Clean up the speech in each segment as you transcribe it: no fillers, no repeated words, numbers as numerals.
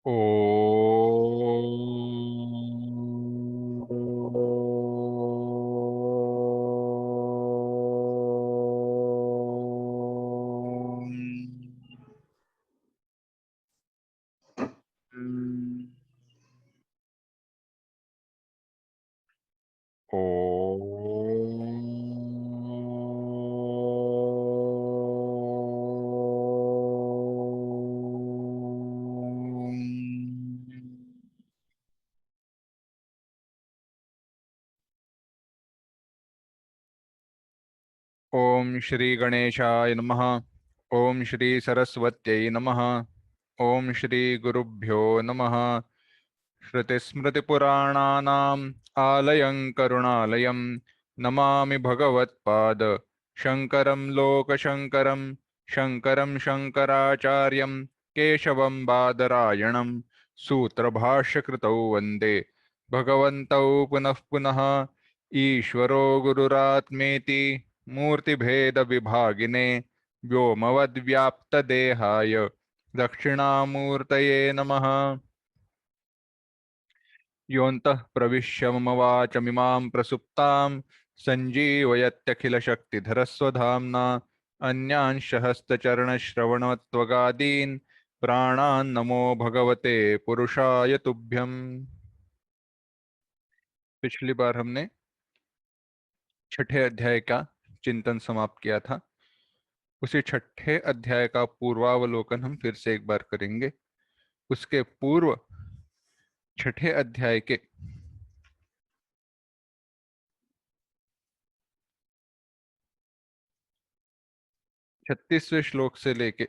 ओम श्री गणेशाय नमः। ओम श्री सरस्वत्यै नमः। ओम श्री गुरुभ्यो नमः। श्रुतिस्मृतिपुराणानाम् आलयं करुणालयं नमामि भगवत्पाद शङ्करं लोकशङ्करं शङ्करं शङ्कराचार्यं केशवं बादरायणं सूत्रभाष्यकृतौ वन्दे भगवन्तौ पुनः पुनः। ईश्वरो गुरुरात्मेति मूर्तिभेदविभागिने व्योमवद्व्याप्तदेहाय दक्षिणामूर्तये नमः। योऽन्तः प्रविश्य मम वाचमिमां प्रसुप्तां सञ्जीवयत्यखिलशक्तिधरस्वधाम्ना अन्यांश हस्तचरणश्रवणत्वगादीन् प्राणान् नमो भगवते पुरुषाय तुभ्यम्। पिछली बार हमने छठे अध्याय का चिंतन समाप्त किया था। उसी छठे अध्याय का पूर्वावलोकन हम फिर से एक बार करेंगे। उसके पूर्व छठे अध्याय के 36वें श्लोक से लेके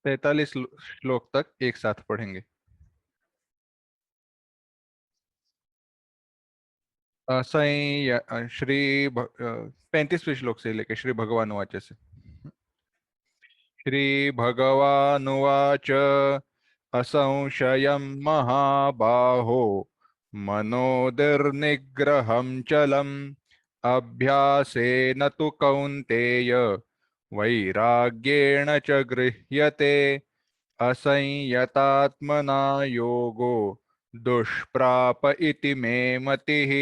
43 श्लोक तक एक साथ पढ़ेंगे। श्री 35वें श्लोक से लेके श्री भगवान उवाच से। श्री भगवानुवाच असंशयं महाबाहो मनोदुर्निग्रहं चलम् अभ्यासेन तु कौन्तेय वैराग्येण च गृह्यते असंयतात्मना योगो दुष्प्राप इति मे मतिः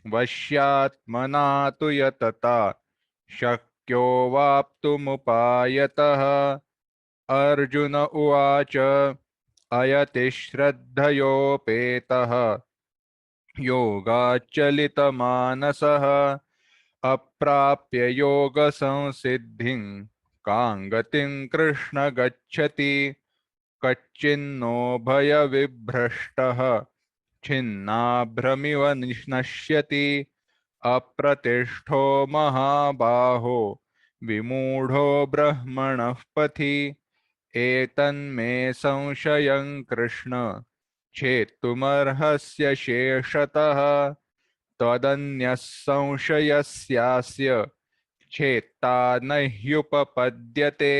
वश्यात्मना तु यतता शक्यो वाप्तुमुपायतः। अर्जुन उवाच अयति श्रद्धयोपेतः योगाच्चलितमानसः अप्राप्य योगसंसिद्धिं कां गतिं कृष्ण गच्छति कच्चिन्नो भयविभ्रष्टः छिन्नाभ्रमिव नश्यति अप्रतिष्ठो महाबाहो विमूढो ब्रह्मणः पथि एतन्मे संशयं कृष्ण छेत्तुमर्हस्य शेषतः त्वदन्यः संशयस्यास्य छेत्ता न ह्युपपद्यते।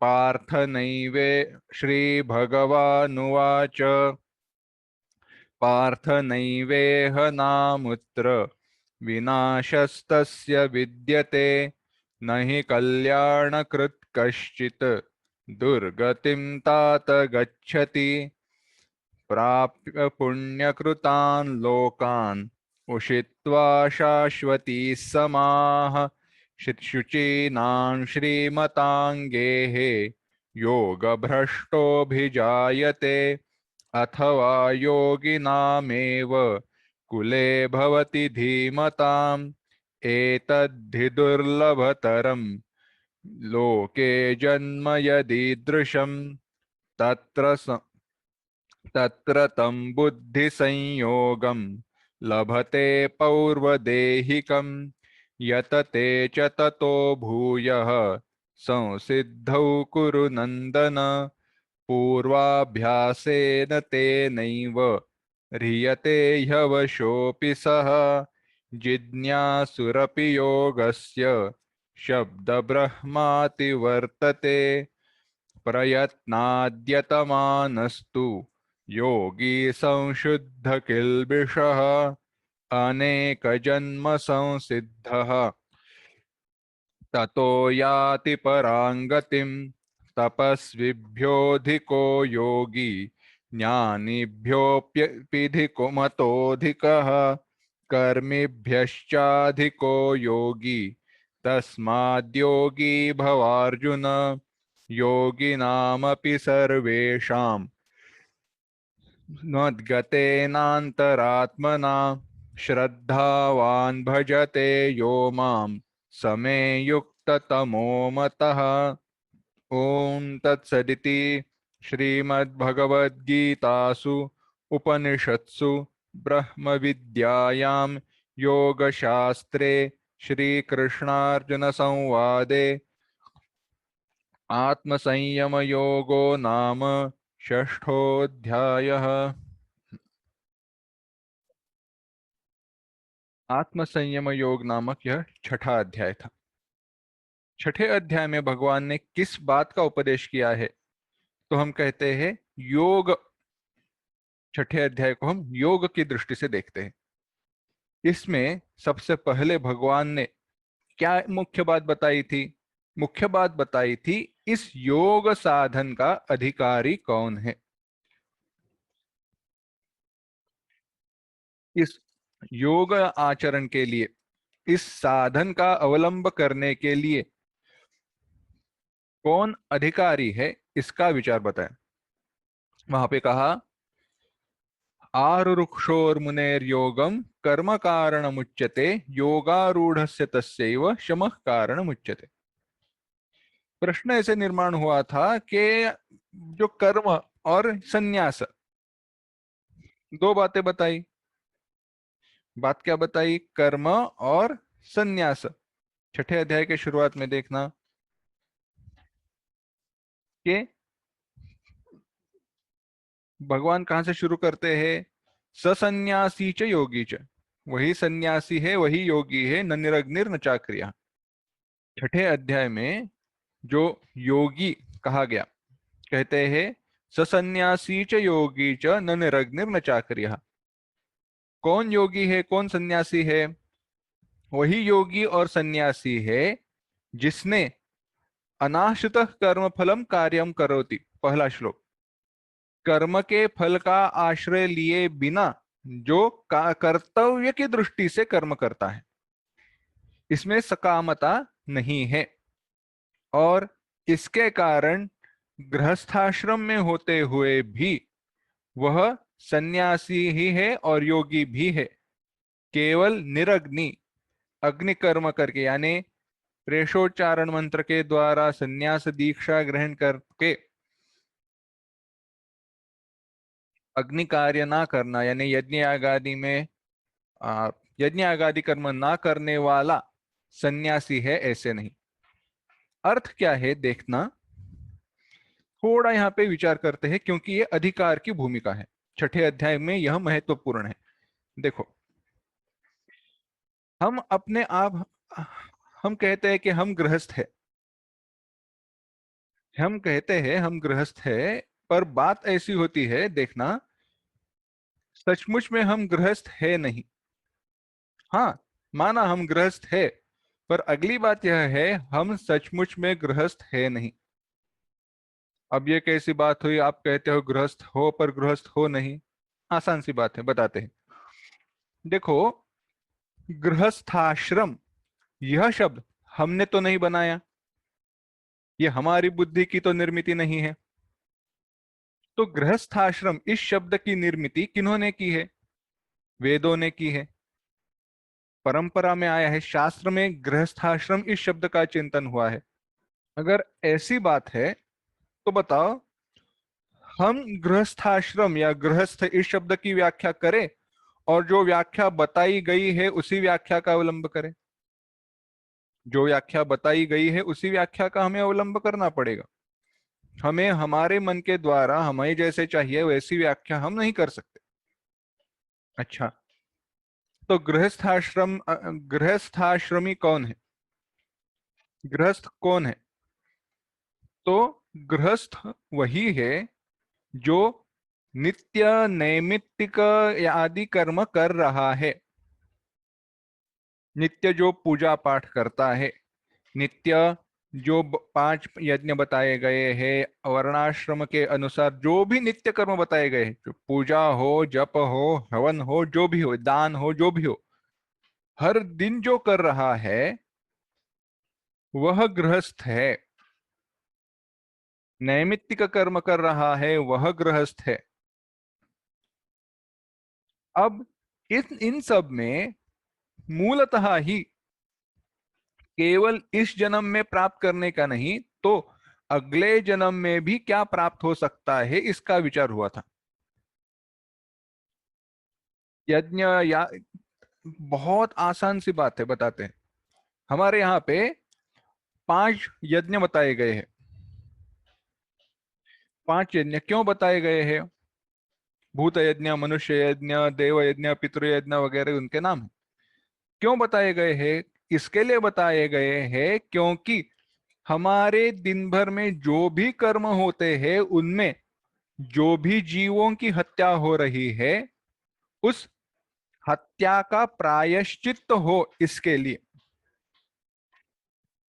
पार्थ नैवे श्रीभगवानुवाच पार्थ नैवेह नामुत्र विनाशस्तस्य विद्यते न हि कल्याणकृत् कश्चित् दुर्गतिं तात गच्छति प्राप्य पुण्यकृतान् लोकान् उषित्वा शाश्वती समाः शुचीनां श्रीमतां गेहे योगभ्रष्टोऽभिजायते अथवा योगिनामेव कुले भवति धीमताम् एतद्धि दुर्लभतरं लोके जन्म यदीदृशं तत्र तं बुद्धिसंयोगं लभते पौर्वदेहिकं यतते च ततो भूयः संसिद्धौ कुरु नन्दन पूर्वाभ्यासेन तेनैव ह्रियते ह्यवशोऽपि सः जिज्ञासुरपि योगस्य शब्दब्रह्माति वर्तते प्रयत्नाद्यतमानस्तु योगी संशुद्ध किल्बिषः अनेकजन्म संसिद्धः ततो याति परां गतिं तपस्विभ्योऽधिको योगी ज्ञानिभ्योऽप्यधिको मतोऽधिकः कर्मिभ्यश्चाधिको योगी तस्माद्योगी भवार्जुन योगिनामपि सर्वेषां मद्गतेनान्तरात्मना श्रद्धावान् भजते यो मां समे युक्ततमो मतः। ओम तत्सदिति श्रीमद्भगवद्गीतासु उपनिषत्सु ब्रह्म विद्यायां योगशास्त्रे श्रीकृष्णार्जुन संवादे आत्मसंयम योगो नाम षष्ठोऽध्यायः। आत्मसंयम योग नामक यह छठा अध्याय था। छठे अध्याय में भगवान ने किस बात का उपदेश किया है? तो हम कहते हैं योग। छठे अध्याय को हम योग की दृष्टि से देखते हैं। इसमें सबसे पहले भगवान ने क्या मुख्य बात बताई थी? मुख्य बात बताई थी इस योग साधन का अधिकारी कौन है। इस योग आचरण के लिए, इस साधन का अवलंब करने के लिए कौन अधिकारी है, इसका विचार बताएं। वहां पे कहा आरुरुक्षोर्मुनेर्योगम कर्म कारणमुच्यते योगारूढ़स्य तस्यैव शमः कारणमुच्यते। प्रश्न ऐसे निर्माण हुआ था कि जो कर्म और संन्यास, दो बातें बताई। बात क्या बताई? कर्म और संन्यास। छठे अध्याय के शुरुआत में देखना कि भगवान कहां से शुरू करते हैं? ससन्यासी च योगी च। वही सन्यासी है, वही योगी है, न निरग्निर न चाक्रिया। छठे अध्याय में जो योगी कहा गया, कहते हैं ससन्यासी च योगी च न निरग्निर न चाक्रिया। कौन योगी है, कौन सन्यासी है? वही योगी और सन्यासी है जिसने अनाश्रितः कर्म फलम कार्यम करोति। पहला श्लोक। कर्म के फल का आश्रय लिए बिना जो कर्तव्य की दृष्टि से कर्म करता है, इसमें सकामता नहीं है, और इसके कारण गृहस्थाश्रम में होते हुए भी वह सन्यासी ही है और योगी भी है। केवल निरग्नि, अग्नि कर्म करके, यानी प्रेषोच्चारण मंत्र के द्वारा सन्यास दीक्षा ग्रहण करके अग्नि कार्य ना करना, यानी यज्ञ आगादि में यज्ञ आगादि कर्म ना करने वाला सन्यासी है, ऐसे नहीं। अर्थ क्या है देखना, थोड़ा यहाँ पे विचार करते हैं, क्योंकि ये अधिकार की भूमिका है। छठे अध्याय में यह महत्वपूर्ण है। देखो, हम अपने आप, हम कहते हैं कि हम गृहस्थ है, हम कहते हैं हम गृहस्थ है, पर बात ऐसी होती है, देखना, सचमुच में हम गृहस्थ है नहीं। हाँ, माना हम गृहस्थ है, पर अगली बात यह है हम सचमुच में गृहस्थ है नहीं। अब ये कैसी बात हुई? आप कहते हो गृहस्थ हो पर गृहस्थ हो नहीं। आसान सी बात है, बताते हैं। देखो, गृहस्थाश्रम यह शब्द हमने तो नहीं बनाया, ये हमारी बुद्धि की तो निर्मिति नहीं है। तो गृहस्थाश्रम इस शब्द की निर्मिति किन्होंने की है? वेदों ने की है, परंपरा में आया है, शास्त्र में गृहस्थाश्रम इस शब्द का चिंतन हुआ है। अगर ऐसी बात है तो बताओ, हम गृहस्थाश्रम या गृहस्थ इस शब्द की व्याख्या करें और जो व्याख्या बताई गई है उसी व्याख्या का अवलंब करें? जो व्याख्या बताई गई है उसी व्याख्या का हमें अवलंब करना पड़ेगा। हमें हमारे मन के द्वारा हमें जैसे चाहिए वैसी व्याख्या हम नहीं कर सकते। अच्छा, तो गृहस्थाश्रमी कौन है? गृहस्थ कौन है? तो गृहस्थ वही है जो नित्य नैमित्तिक आदि कर्म कर रहा है, नित्य जो पूजा पाठ करता है, नित्य जो 5 यज्ञ बताए गए हैं वर्णाश्रम के अनुसार, जो भी नित्य कर्म बताए गए हैं, जो पूजा हो, जप हो, हवन हो, जो भी हो, दान हो, जो भी हो, हर दिन जो कर रहा है वह गृहस्थ है। नैमित्तिक कर्म कर रहा है वह गृहस्थ है। अब इन सब में मूलतः ही केवल इस जन्म में प्राप्त करने का नहीं, तो अगले जन्म में भी क्या प्राप्त हो सकता है इसका विचार हुआ था। यज्ञ या बहुत आसान सी बात है, बताते हैं। हमारे यहाँ पे 5 यज्ञ बताए गए हैं। 5 यज्ञ क्यों बताए गए हैं? भूत यज्ञ, मनुष्य यज्ञ, देव यज्ञ, पितृयज्ञ वगैरह उनके नाम हैं। क्यों बताए गए हैं? इसके लिए बताए गए हैं क्योंकि हमारे दिन भर में जो भी कर्म होते हैं उनमें जो भी जीवों की हत्या हो रही है, उस हत्या का प्रायश्चित्त हो, इसके लिए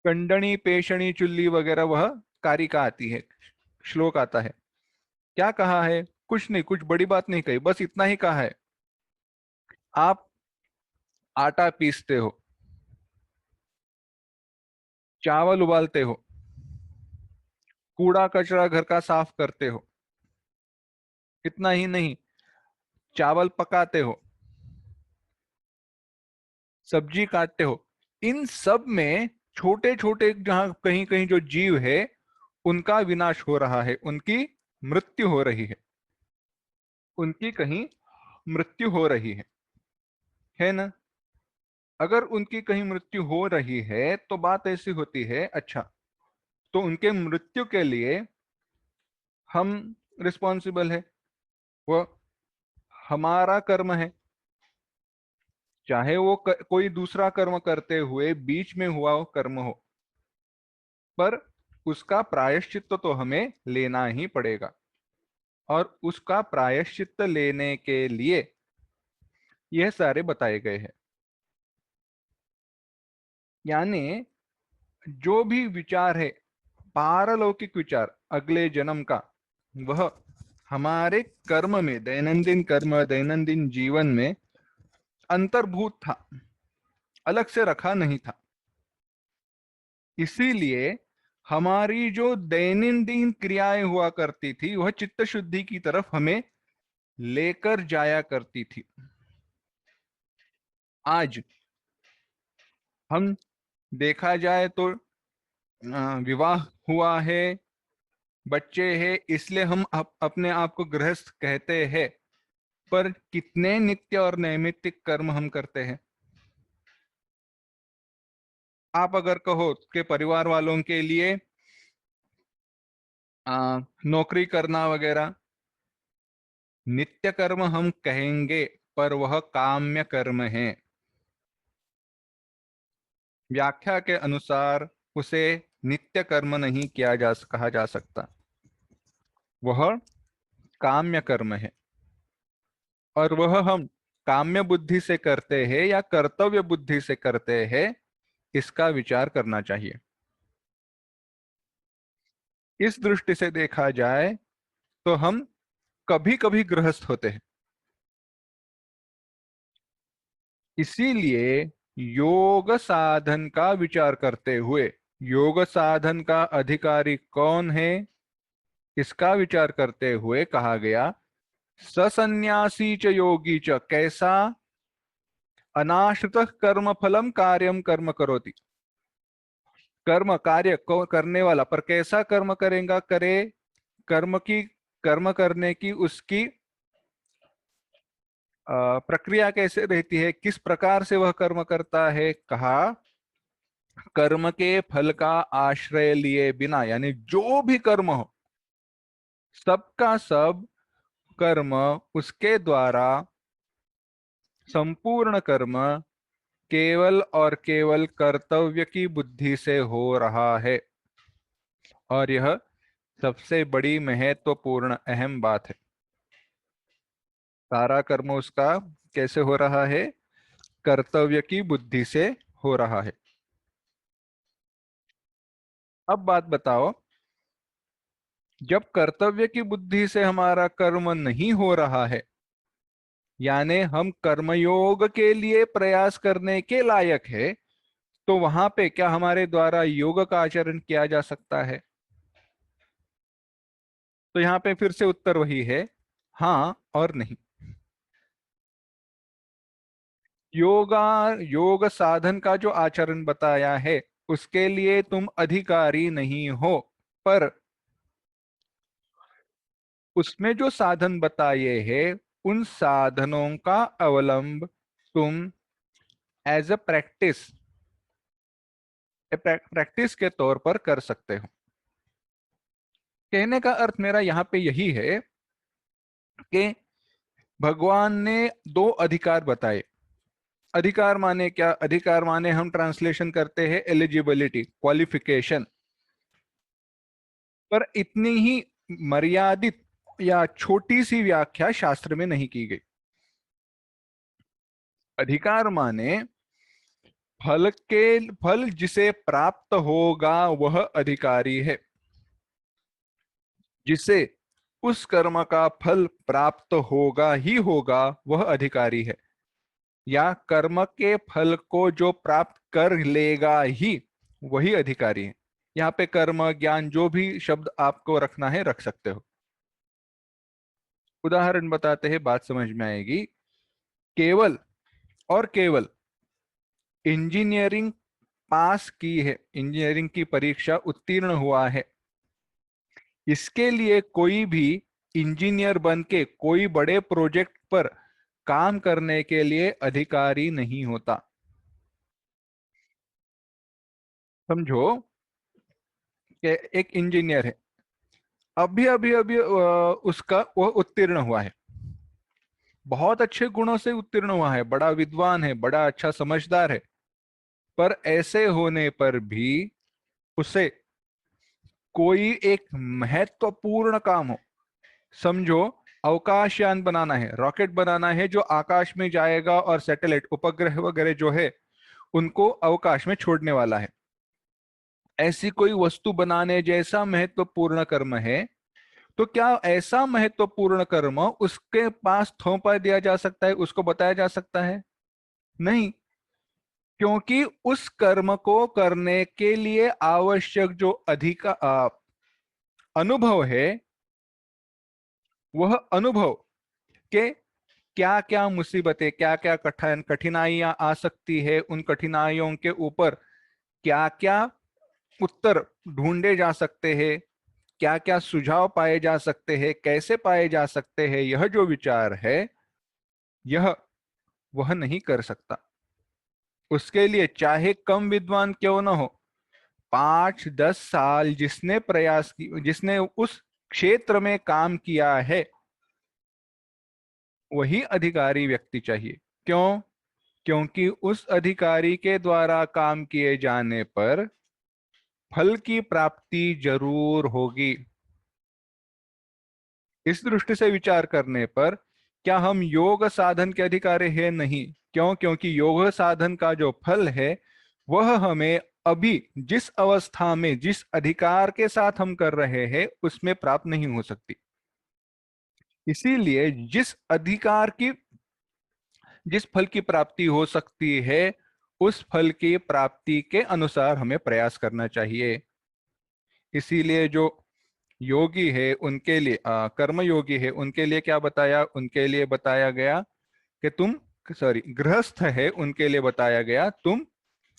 कंडनी, पेशणी, चुल्ली वगैरह वह कारिका आती है, श्लोक आता है। क्या कहा है? कुछ नहीं, कुछ बड़ी बात नहीं कही, बस इतना ही कहा है। आप आटा पीसते हो, चावल उबालते हो, कूड़ा कचरा घर का साफ करते हो, इतना ही नहीं, चावल पकाते हो, सब्जी काटते हो। इन सब में छोटे छोटे जहां कहीं कहीं जो जीव है उनका विनाश हो रहा है, उनकी मृत्यु हो रही है, उनकी कहीं मृत्यु हो रही है ना? अगर उनकी कहीं मृत्यु हो रही है तो बात ऐसी होती है, अच्छा, तो उनके मृत्यु के लिए हम रिस्पॉन्सिबल है, वो हमारा कर्म है। चाहे वो कोई दूसरा कर्म करते हुए बीच में हुआ वो कर्म हो, पर उसका प्रायश्चित्त तो हमें लेना ही पड़ेगा। और उसका प्रायश्चित्त लेने के लिए यह सारे बताए गए हैं। यानी जो भी विचार है, पारलौकिक विचार अगले जन्म का, वह हमारे कर्म में, दैनंदिन कर्म, दैनंदिन जीवन में अंतर्भूत था, अलग से रखा नहीं था। इसीलिए हमारी जो दैनंदिन क्रियाएं हुआ करती थी वह चित्त शुद्धि की तरफ हमें लेकर जाया करती थी। आज हम देखा जाए तो विवाह हुआ है, बच्चे हैं, इसलिए हम अपने आप को गृहस्थ कहते हैं, पर कितने नित्य और नैमित्तिक कर्म हम करते हैं? आप अगर कहो कि परिवार वालों के लिए नौकरी करना वगैरह नित्य कर्म हम कहेंगे, पर वह काम्य कर्म है। व्याख्या के अनुसार उसे नित्य कर्म नहीं कहा जा सकता, वह काम्य कर्म है। और वह हम काम्य बुद्धि से करते हैं या कर्तव्य बुद्धि से करते हैं, इसका विचार करना चाहिए। इस दृष्टि से देखा जाए तो हम कभी कभी गृहस्थ होते हैं। इसीलिए योग साधन का विचार करते हुए, योग साधन का अधिकारी कौन है इसका विचार करते हुए कहा गया, ससन्यासी च योगी च कैसा अनाश्रित कर्म फलम कार्यम कर्म करोति। कर्म कार्य को करने वाला, पर कैसा कर्म करेगा, करे, कर्म की, कर्म करने की उसकी प्रक्रिया कैसे रहती है, किस प्रकार से वह कर्म करता है? कहा, कर्म के फल का आश्रय लिए बिना, यानी जो भी कर्म हो, सबका सब कर्म उसके द्वारा, संपूर्ण कर्म केवल और केवल कर्तव्य की बुद्धि से हो रहा है। और यह सबसे बड़ी महत्वपूर्ण अहम बात है। सारा कर्म उसका कैसे हो रहा है? कर्तव्य की बुद्धि से हो रहा है। अब बात बताओ, जब कर्तव्य की बुद्धि से हमारा कर्म नहीं हो रहा है, यानी हम कर्मयोग के लिए प्रयास करने के लायक है, तो वहां पे क्या हमारे द्वारा योग का आचरण किया जा सकता है? तो यहाँ पे फिर से उत्तर वही है, हाँ और नहीं। योगा योग साधन का जो आचरण बताया है, उसके लिए तुम अधिकारी नहीं हो, पर उसमें जो साधन बताए हैं, उन साधनों का अवलंब तुम एज अ प्रैक्टिस के तौर पर कर सकते हो। कहने का अर्थ मेरा यहाँ पे यही है कि भगवान ने दो अधिकार बताए। अधिकार माने क्या? अधिकार माने हम ट्रांसलेशन करते हैं एलिजिबिलिटी, क्वालिफिकेशन, पर इतनी ही मर्यादित या छोटी सी व्याख्या शास्त्र में नहीं की गई। अधिकार माने फल जिसे प्राप्त होगा वह अधिकारी है। जिसे उस कर्म का फल प्राप्त होगा ही होगा वह अधिकारी है, या कर्म के फल को जो प्राप्त कर लेगा ही वही अधिकारी है। यहाँ पे कर्म ज्ञान जो भी शब्द आपको रखना है रख सकते हो। उदाहरण बताते हैं, बात समझ में आएगी। केवल और केवल इंजीनियरिंग पास की है, इंजीनियरिंग की परीक्षा उत्तीर्ण हुआ है, इसके लिए कोई भी इंजीनियर बन के कोई बड़े प्रोजेक्ट पर काम करने के लिए अधिकारी नहीं होता। समझो कि एक इंजीनियर है, अभी अभी अभी उसका वो उत्तीर्ण हुआ है, बहुत अच्छे गुणों से उत्तीर्ण हुआ है, बड़ा विद्वान है, बड़ा अच्छा समझदार है, पर ऐसे होने पर भी उसे कोई एक महत्वपूर्ण काम हो, समझो अवकाशयान बनाना है, रॉकेट बनाना है जो आकाश में जाएगा और सैटेलाइट उपग्रह वगैरह जो है उनको अवकाश में छोड़ने वाला है, ऐसी कोई वस्तु बनाने जैसा महत्वपूर्ण कर्म है, तो क्या ऐसा महत्वपूर्ण कर्म उसके पास थोपा दिया जा सकता है, उसको बताया जा सकता है? नहीं, क्योंकि उस कर्म को करने के लिए आवश्यक जो अनुभव है, वह अनुभव के क्या क्या मुसीबतें, क्या क्या कठिनाइयां आ सकती है, उन कठिनाइयों के ऊपर क्या क्या उत्तर ढूंढे जा सकते हैं, क्या क्या सुझाव पाए जा सकते हैं, कैसे पाए जा सकते हैं, यह जो विचार है, यह वह नहीं कर सकता। उसके लिए चाहे कम विद्वान क्यों न हो, 5-10 साल जिसने प्रयास की, जिसने उस क्षेत्र में काम किया है, वही अधिकारी व्यक्ति चाहिए। क्यों? क्योंकि उस अधिकारी के द्वारा काम किए जाने पर फल की प्राप्ति जरूर होगी। इस दृष्टि से विचार करने पर क्या हम योग साधन के अधिकारी हैं? नहीं। क्यों? क्योंकि योग साधन का जो फल है वह हमें अभी जिस अवस्था में, जिस अधिकार के साथ हम कर रहे हैं, उसमें प्राप्त नहीं हो सकती। इसीलिए जिस फल की प्राप्ति हो सकती है, उस फल की प्राप्ति के अनुसार हमें प्रयास करना चाहिए। इसीलिए जो योगी है उनके लिए, कर्म योगी है उनके लिए क्या बताया? उनके लिए बताया गया कि तुम, सॉरी, गृहस्थ है उनके लिए बताया गया तुम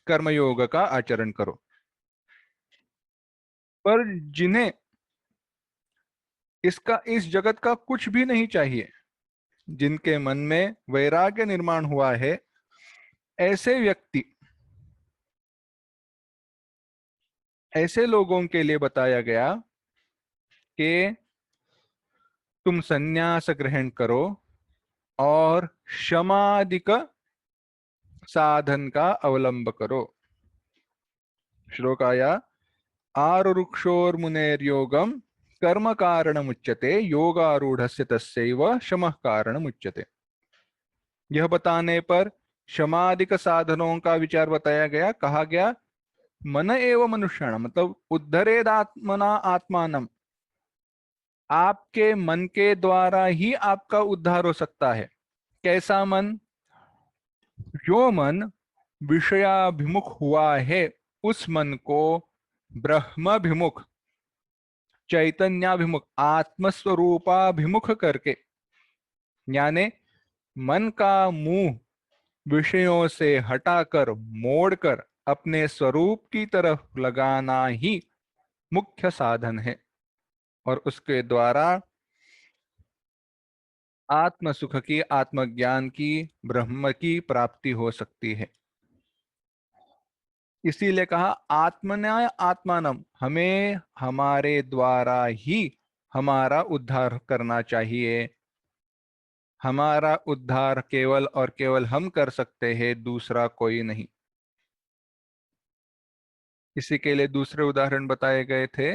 कर्मयोग का आचरण करो। पर जिन्हें इस जगत का कुछ भी नहीं चाहिए, जिनके मन में वैराग्य निर्माण हुआ है, ऐसे व्यक्ति, ऐसे लोगों के लिए बताया गया कि तुम संन्यास ग्रहण करो और शमादिक साधन का अवलंब करो। श्लोक आया, आरुरुक्षोर्मुनेर्योगम कर्म कारणमुच्यते योगारूढ़स्य तस्यैव शमः कारणमुच्यते। यह बताने पर शमादिक साधनों का विचार बताया गया, कहा गया मन एव मनुष्याणाम मतलब उद्धरेद आत्मना आत्मानम, आपके मन के द्वारा ही आपका उद्धार हो सकता है। कैसा मन? जो मन विषयाभिमुख हुआ है, उस मन को ब्रह्माभिमुख, चैतन्याभिमुख, आत्मस्वरूपाभिमुख करके, यानी मन का मुंह विषयों से हटाकर मोड़कर अपने स्वरूप की तरफ लगाना ही मुख्य साधन है, और उसके द्वारा आत्म सुख की, आत्मज्ञान की, ब्रह्म की प्राप्ति हो सकती है। इसीलिए कहा आत्मन्याय आत्मानम, हमें हमारे द्वारा ही हमारा उद्धार करना चाहिए। हमारा उद्धार केवल और केवल हम कर सकते हैं, दूसरा कोई नहीं। इसी के लिए दूसरे उदाहरण बताए गए थे।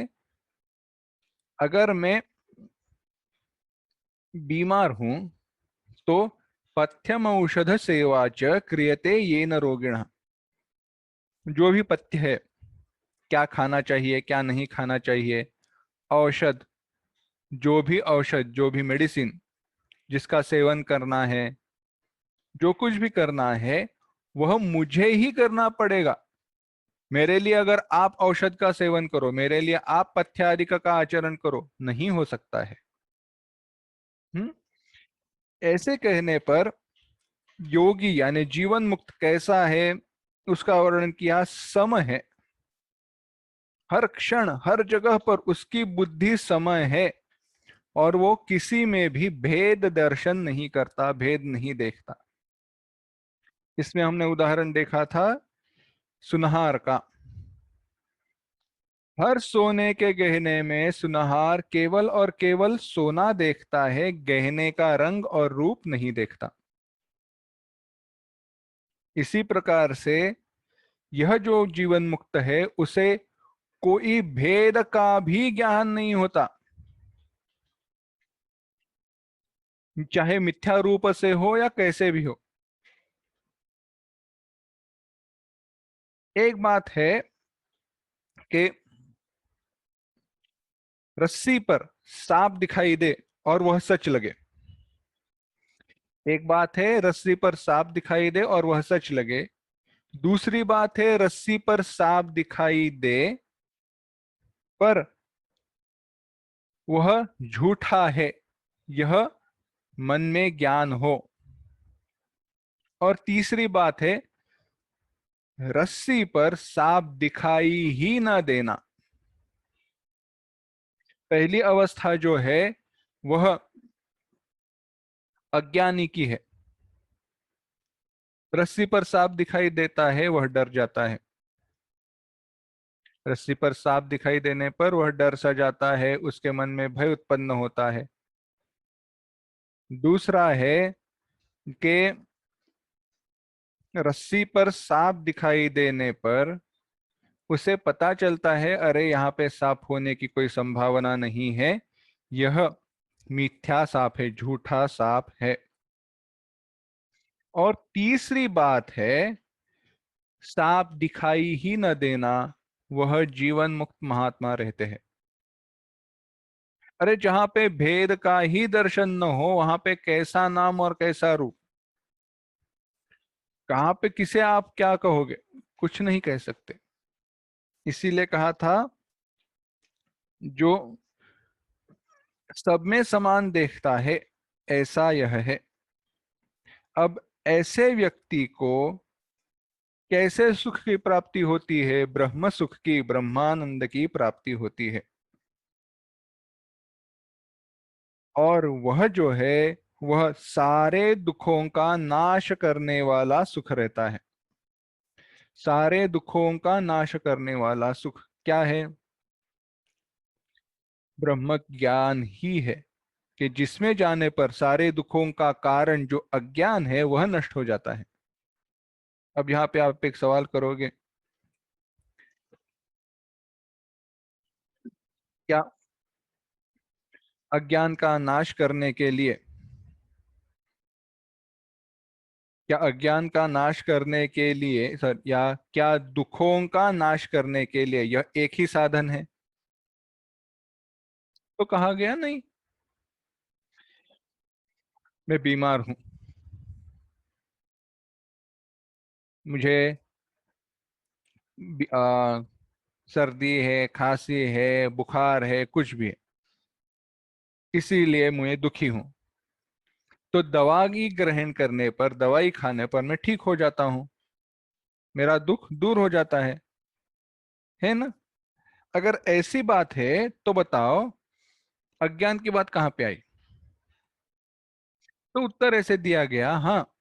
अगर मैं बीमार हूं तो पथ्यम औषध सेवा च क्रियते येन रोगिणः, जो भी पथ्य है, क्या खाना चाहिए क्या नहीं खाना चाहिए, औषध, जो भी औषध, जो भी मेडिसिन जिसका सेवन करना है, जो कुछ भी करना है वह मुझे ही करना पड़ेगा। मेरे लिए अगर आप औषध का सेवन करो, मेरे लिए आप पथ्यादिक का आचरण करो, नहीं हो सकता है। हम्म। ऐसे कहने पर योगी यानी जीवन मुक्त कैसा है, उसका वर्णन किया। सम है, हर क्षण हर जगह पर उसकी बुद्धि समय है, और वो किसी में भी भेद दर्शन नहीं करता, भेद नहीं देखता। इसमें हमने उदाहरण देखा था सुनहार का। हर सोने के गहने में सुनहार केवल और केवल सोना देखता है, गहने का रंग और रूप नहीं देखता। इसी प्रकार से यह जो जीवन मुक्त है, उसे कोई भेद का भी ज्ञान नहीं होता, चाहे मिथ्या रूप से हो या कैसे भी हो। एक बात है कि रस्सी पर सांप दिखाई दे और वह सच लगे। एक बात है रस्सी पर सांप दिखाई दे और वह सच लगे, दूसरी बात है रस्सी पर सांप दिखाई दे पर वह झूठा है, यह मन में ज्ञान हो। और तीसरी बात है रस्सी पर सांप दिखाई ही न देना। पहली अवस्था जो है वह अज्ञानी की है। रस्सी पर सांप दिखाई देता है, वह डर जाता है। रस्सी पर सांप दिखाई देने पर वह डर सा जाता है, उसके मन में भय उत्पन्न होता है। दूसरा है कि रस्सी पर सांप दिखाई देने पर उसे पता चलता है, अरे यहाँ पे सांप होने की कोई संभावना नहीं है, यह मिथ्या सांप है, झूठा सांप है। और तीसरी बात है सांप दिखाई ही न देना, वह जीवन मुक्त महात्मा रहते हैं। अरे जहां पे भेद का ही दर्शन न हो, वहां पे कैसा नाम और कैसा रूप, कहां पे किसे आप क्या कहोगे, कुछ नहीं कह सकते। इसीलिए कहा था जो सब में समान देखता है, ऐसा यह है। अब ऐसे व्यक्ति को कैसे सुख की प्राप्ति होती है? ब्रह्म सुख की, ब्रह्मानंद की प्राप्ति होती है। और वह जो है वह सारे दुखों का नाश करने वाला सुख रहता है। सारे दुखों का नाश करने वाला सुख क्या है? ब्रह्म ज्ञान ही है, कि जिसमें जाने पर सारे दुखों का कारण जो अज्ञान है वह नष्ट हो जाता है। अब यहाँ पे आप एक सवाल करोगे, क्या अज्ञान का नाश करने के लिए क्या अज्ञान का नाश करने के लिए या क्या दुखों का नाश करने के लिए यह एक ही साधन है? तो कहा गया नहीं। मैं बीमार हूं, मुझे सर्दी है, खांसी है, बुखार है, कुछ भी है, इसीलिए मैं दुखी हूं। तो दवा की ग्रहण करने पर, दवाई खाने पर मैं ठीक हो जाता हूं, मेरा दुख दूर हो जाता है ना? अगर ऐसी बात है तो बताओ अज्ञान की बात कहाँ पे आई? तो उत्तर ऐसे दिया गया, हाँ,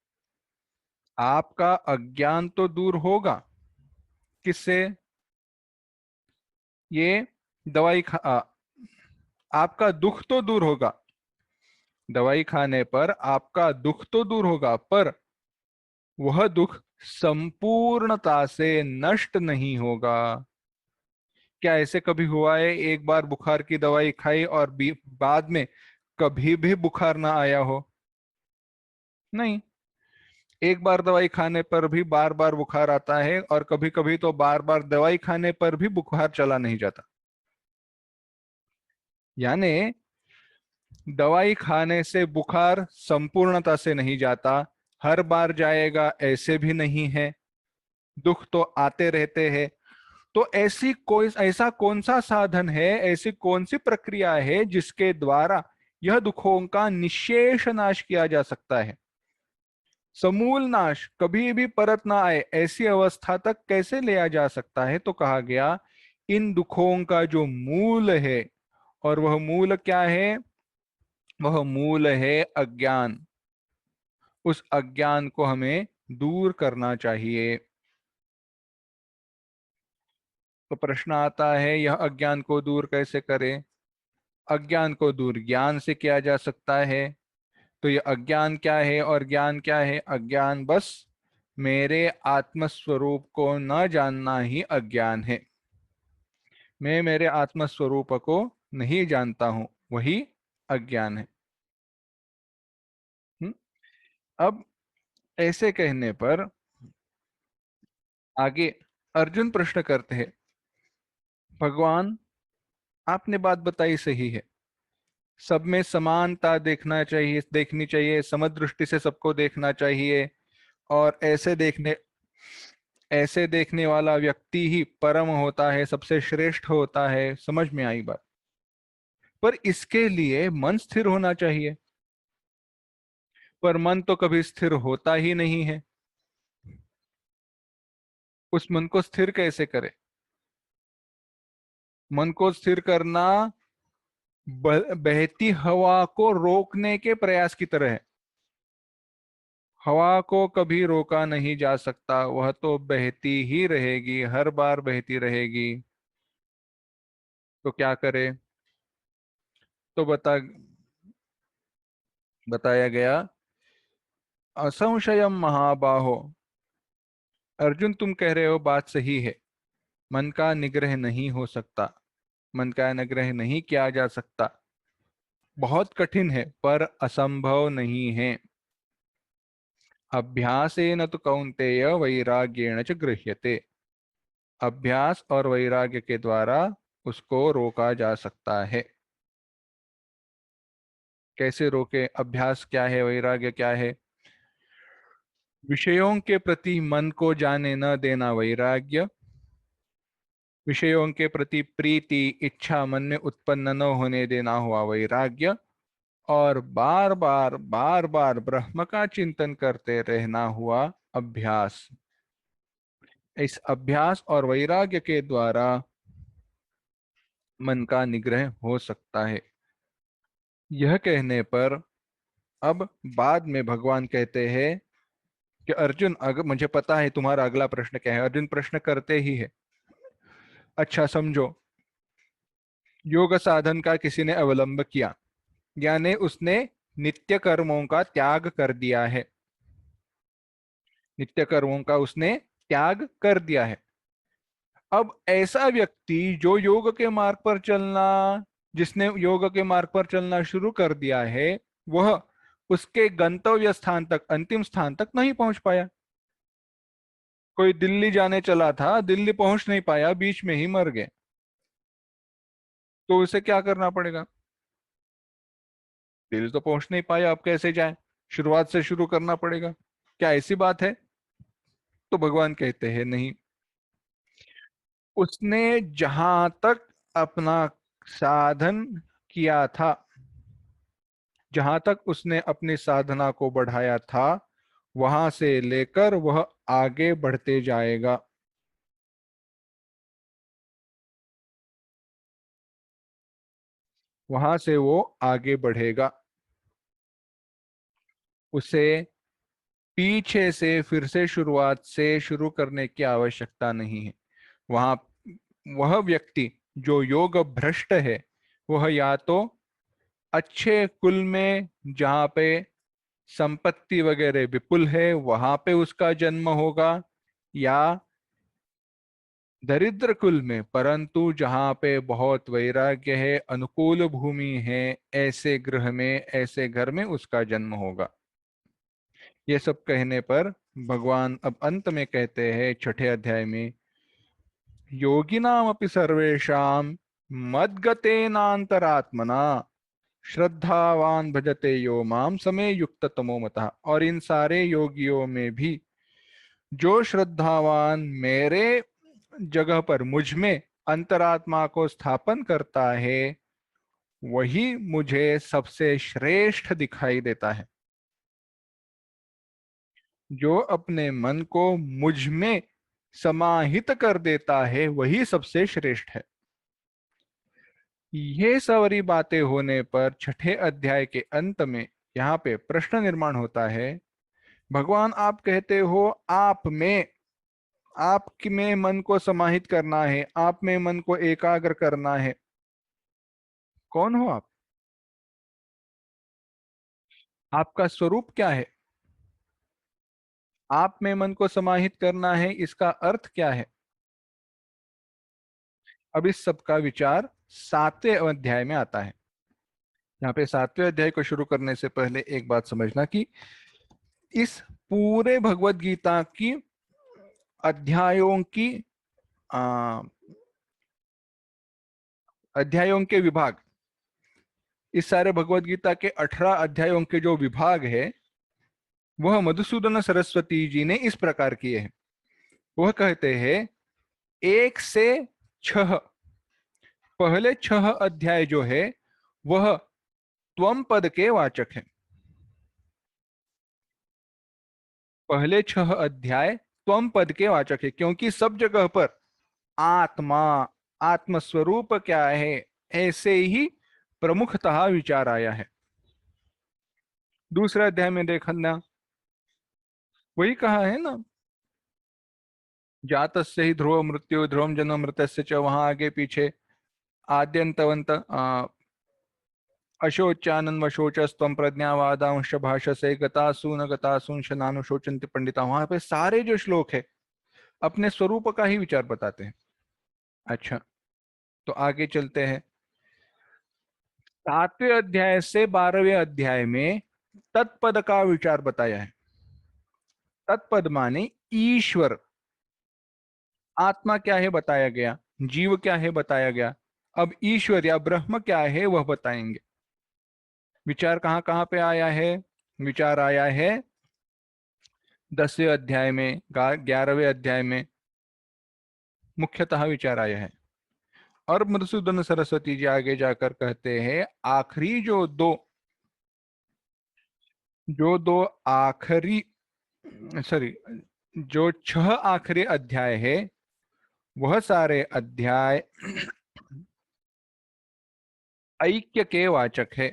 आपका अज्ञान तो दूर होगा। किससे? ये दवाई आपका दुख तो दूर होगा, दवाई खाने पर आपका दुख तो दूर होगा, पर वह दुख संपूर्णता से नष्ट नहीं होगा। क्या ऐसे कभी हुआ है एक बार बुखार की दवाई खाई और बाद में कभी भी बुखार ना आया हो? नहीं। एक बार दवाई खाने पर भी बार बार बुखार आता है, और कभी कभी तो बार बार दवाई खाने पर भी बुखार चला नहीं जाता। यानी दवाई खाने से बुखार संपूर्णता से नहीं जाता, हर बार जाएगा ऐसे भी नहीं है, दुख तो आते रहते हैं। तो ऐसा कौन सा साधन है, ऐसी कौन सी प्रक्रिया है जिसके द्वारा यह दुखों का निशेष नाश किया जा सकता है? समूल नाश, कभी भी परत ना आए, ऐसी अवस्था तक कैसे लिया जा सकता है? तो कहा गया इन दुखों का जो मूल है, और वह मूल क्या है? वह मूल है अज्ञान। उस अज्ञान को हमें दूर करना चाहिए। तो प्रश्न आता है, यह अज्ञान को दूर कैसे करें? अज्ञान को दूर ज्ञान से किया जा सकता है। तो यह अज्ञान क्या है और ज्ञान क्या है? अज्ञान बस मेरे आत्मस्वरूप को न जानना ही अज्ञान है। मैं मेरे आत्मस्वरूप को नहीं जानता हूं, वही अज्ञान है। हम्म? अब ऐसे कहने पर आगे अर्जुन प्रश्न करते हैं, भगवान, आपने बात बताई सही है, सब में समानता देखनी चाहिए, समदृष्टि से सबको देखना चाहिए, और ऐसे देखने वाला व्यक्ति ही परम होता है, सबसे श्रेष्ठ होता है। समझ में आई बात? पर इसके लिए मन स्थिर होना चाहिए, पर मन तो कभी स्थिर होता ही नहीं है। उस मन को स्थिर कैसे करे? मन को स्थिर करना बहती हवा को रोकने के प्रयास की तरह है। हवा को कभी रोका नहीं जा सकता, वह तो बहती ही रहेगी, हर बार बहती रहेगी। तो क्या करे? तो बताया गया, असंशयम महाबाहो। अर्जुन, तुम कह रहे हो बात सही है, मन का निग्रह नहीं हो सकता, मन का निग्रह नहीं किया जा सकता, बहुत कठिन है पर असंभव नहीं है। अभ्यासेन तो कौन्तेय वैराग्येण च गृह्यते। अभ्यास और वैराग्य के द्वारा उसको रोका जा सकता है। कैसे रोके? अभ्यास क्या है, वैराग्य क्या है? विषयों के प्रति मन को जाने न देना वैराग्य, विषयों के प्रति प्रीति इच्छा मन में उत्पन्न न होने देना हुआ वैराग्य, और बार बार ब्रह्म का चिंतन करते रहना हुआ अभ्यास। इस अभ्यास और वैराग्य के द्वारा मन का निग्रह हो सकता है। यह कहने पर अब बाद में भगवान कहते हैं कि अर्जुन, अगर मुझे पता है तुम्हारा अगला प्रश्न क्या है, अर्जुन प्रश्न करते ही है। अच्छा समझो, योग साधन का किसी ने अवलंब किया, यानी उसने नित्य कर्मों का त्याग कर दिया है, नित्य कर्मों का उसने त्याग कर दिया है। अब ऐसा व्यक्ति जो योग के मार्ग पर चलना, जिसने योग के मार्ग पर चलना शुरू कर दिया है, वह उसके गंतव्य स्थान तक, अंतिम स्थान तक नहीं पहुंच पाया। कोई दिल्ली जाने चला था, दिल्ली पहुंच नहीं पाया, बीच में ही मर गए, तो उसे क्या करना पड़ेगा? दिल्ली तो पहुंच नहीं पाया, अब कैसे जाए? शुरुआत से शुरू करना पड़ेगा। क्या ऐसी बात है? तो भगवान कहते हैं नहीं, उसने जहां तक अपना साधन किया था, जहां तक उसने अपनी साधना को बढ़ाया था, वहां से लेकर वह आगे बढ़ते जाएगा। वहां से वो आगे बढ़ेगा। उसे पीछे से फिर से शुरुआत से शुरू करने की आवश्यकता नहीं है। वहां वह व्यक्ति जो योग भ्रष्ट है, वह या तो अच्छे कुल में, जहाँ पे संपत्ति वगैरह विपुल है, वहां पे उसका जन्म होगा, या दरिद्र कुल में परंतु जहाँ पे बहुत वैराग्य है, अनुकूल भूमि है, ऐसे गृह में, ऐसे घर में उसका जन्म होगा। ये सब कहने पर भगवान अब अंत में कहते हैं छठे अध्याय में, योगिनामपि सर्वेषां मद्गतेनांतरात्मना श्रद्धावान भजते यो माम समे युक्त तमो मतः। और इन सारे योगियों में भी जो श्रद्धावान मेरे जगह पर, मुझ में अंतरात्मा को स्थापन करता है, वही मुझे सबसे श्रेष्ठ दिखाई देता है। जो अपने मन को मुझ में समाहित कर देता है, वही सबसे श्रेष्ठ है। ये सारी बातें होने पर छठे अध्याय के अंत में यहाँ पे प्रश्न निर्माण होता है, भगवान आप कहते हो आप में, आप में मन को समाहित करना है, आप में मन को एकाग्र करना है, कौन हो आप? आपका स्वरूप क्या है? आप में मन को समाहित करना है, इसका अर्थ क्या है? अब इस सब का विचार सातवें अध्याय में आता है। यहाँ पे सातवें अध्याय को शुरू करने से पहले एक बात समझना कि इस पूरे भगवत गीता की अध्यायों की आ, अध्यायों के विभाग, इस सारे भगवत गीता के 18 अध्यायों के जो विभाग है, वह मधुसूदन सरस्वती जी ने इस प्रकार किए हैं। वह कहते हैं 1 से 6, पहले 6 अध्याय जो है वह त्वम पद के वाचक है। पहले 6 अध्याय त्वम पद के वाचक है, क्योंकि सब जगह पर आत्मा, आत्मस्वरूप क्या है, ऐसे ही प्रमुखतः विचार आया है। दूसरे अध्याय में देखना, वही कहा है ना, जातस्य ही ध्रुव मृत्यु ध्रुवम जन्म मृतस्य च, वहां आगे पीछे आद्यंतवंत अशोचानन वशोचस्तम प्रज्ञावादांश भाषसे गतासून गतासूंश नानुशोचन्ति पंडिता, वहां पे सारे जो श्लोक है अपने स्वरूप का ही विचार बताते हैं। अच्छा, तो आगे चलते हैं। 7वें अध्याय से 12वें अध्याय में तत्पद का विचार बताया है। तत्पद माने ईश्वर। आत्मा क्या है बताया गया, जीव क्या है बताया गया, अब ईश्वर या ब्रह्म क्या है वह बताएंगे। विचार कहाँ कहाँ पे आया है? विचार आया है 10वें अध्याय में, 11वें अध्याय में मुख्यतः विचार आया है। और मधुसूदन सरस्वती जी आगे जाकर कहते हैं आखिरी जो दो आखिरी, सॉरी, जो 6 आखिरी अध्याय है, वह सारे अध्याय ऐक्य के वाचक है।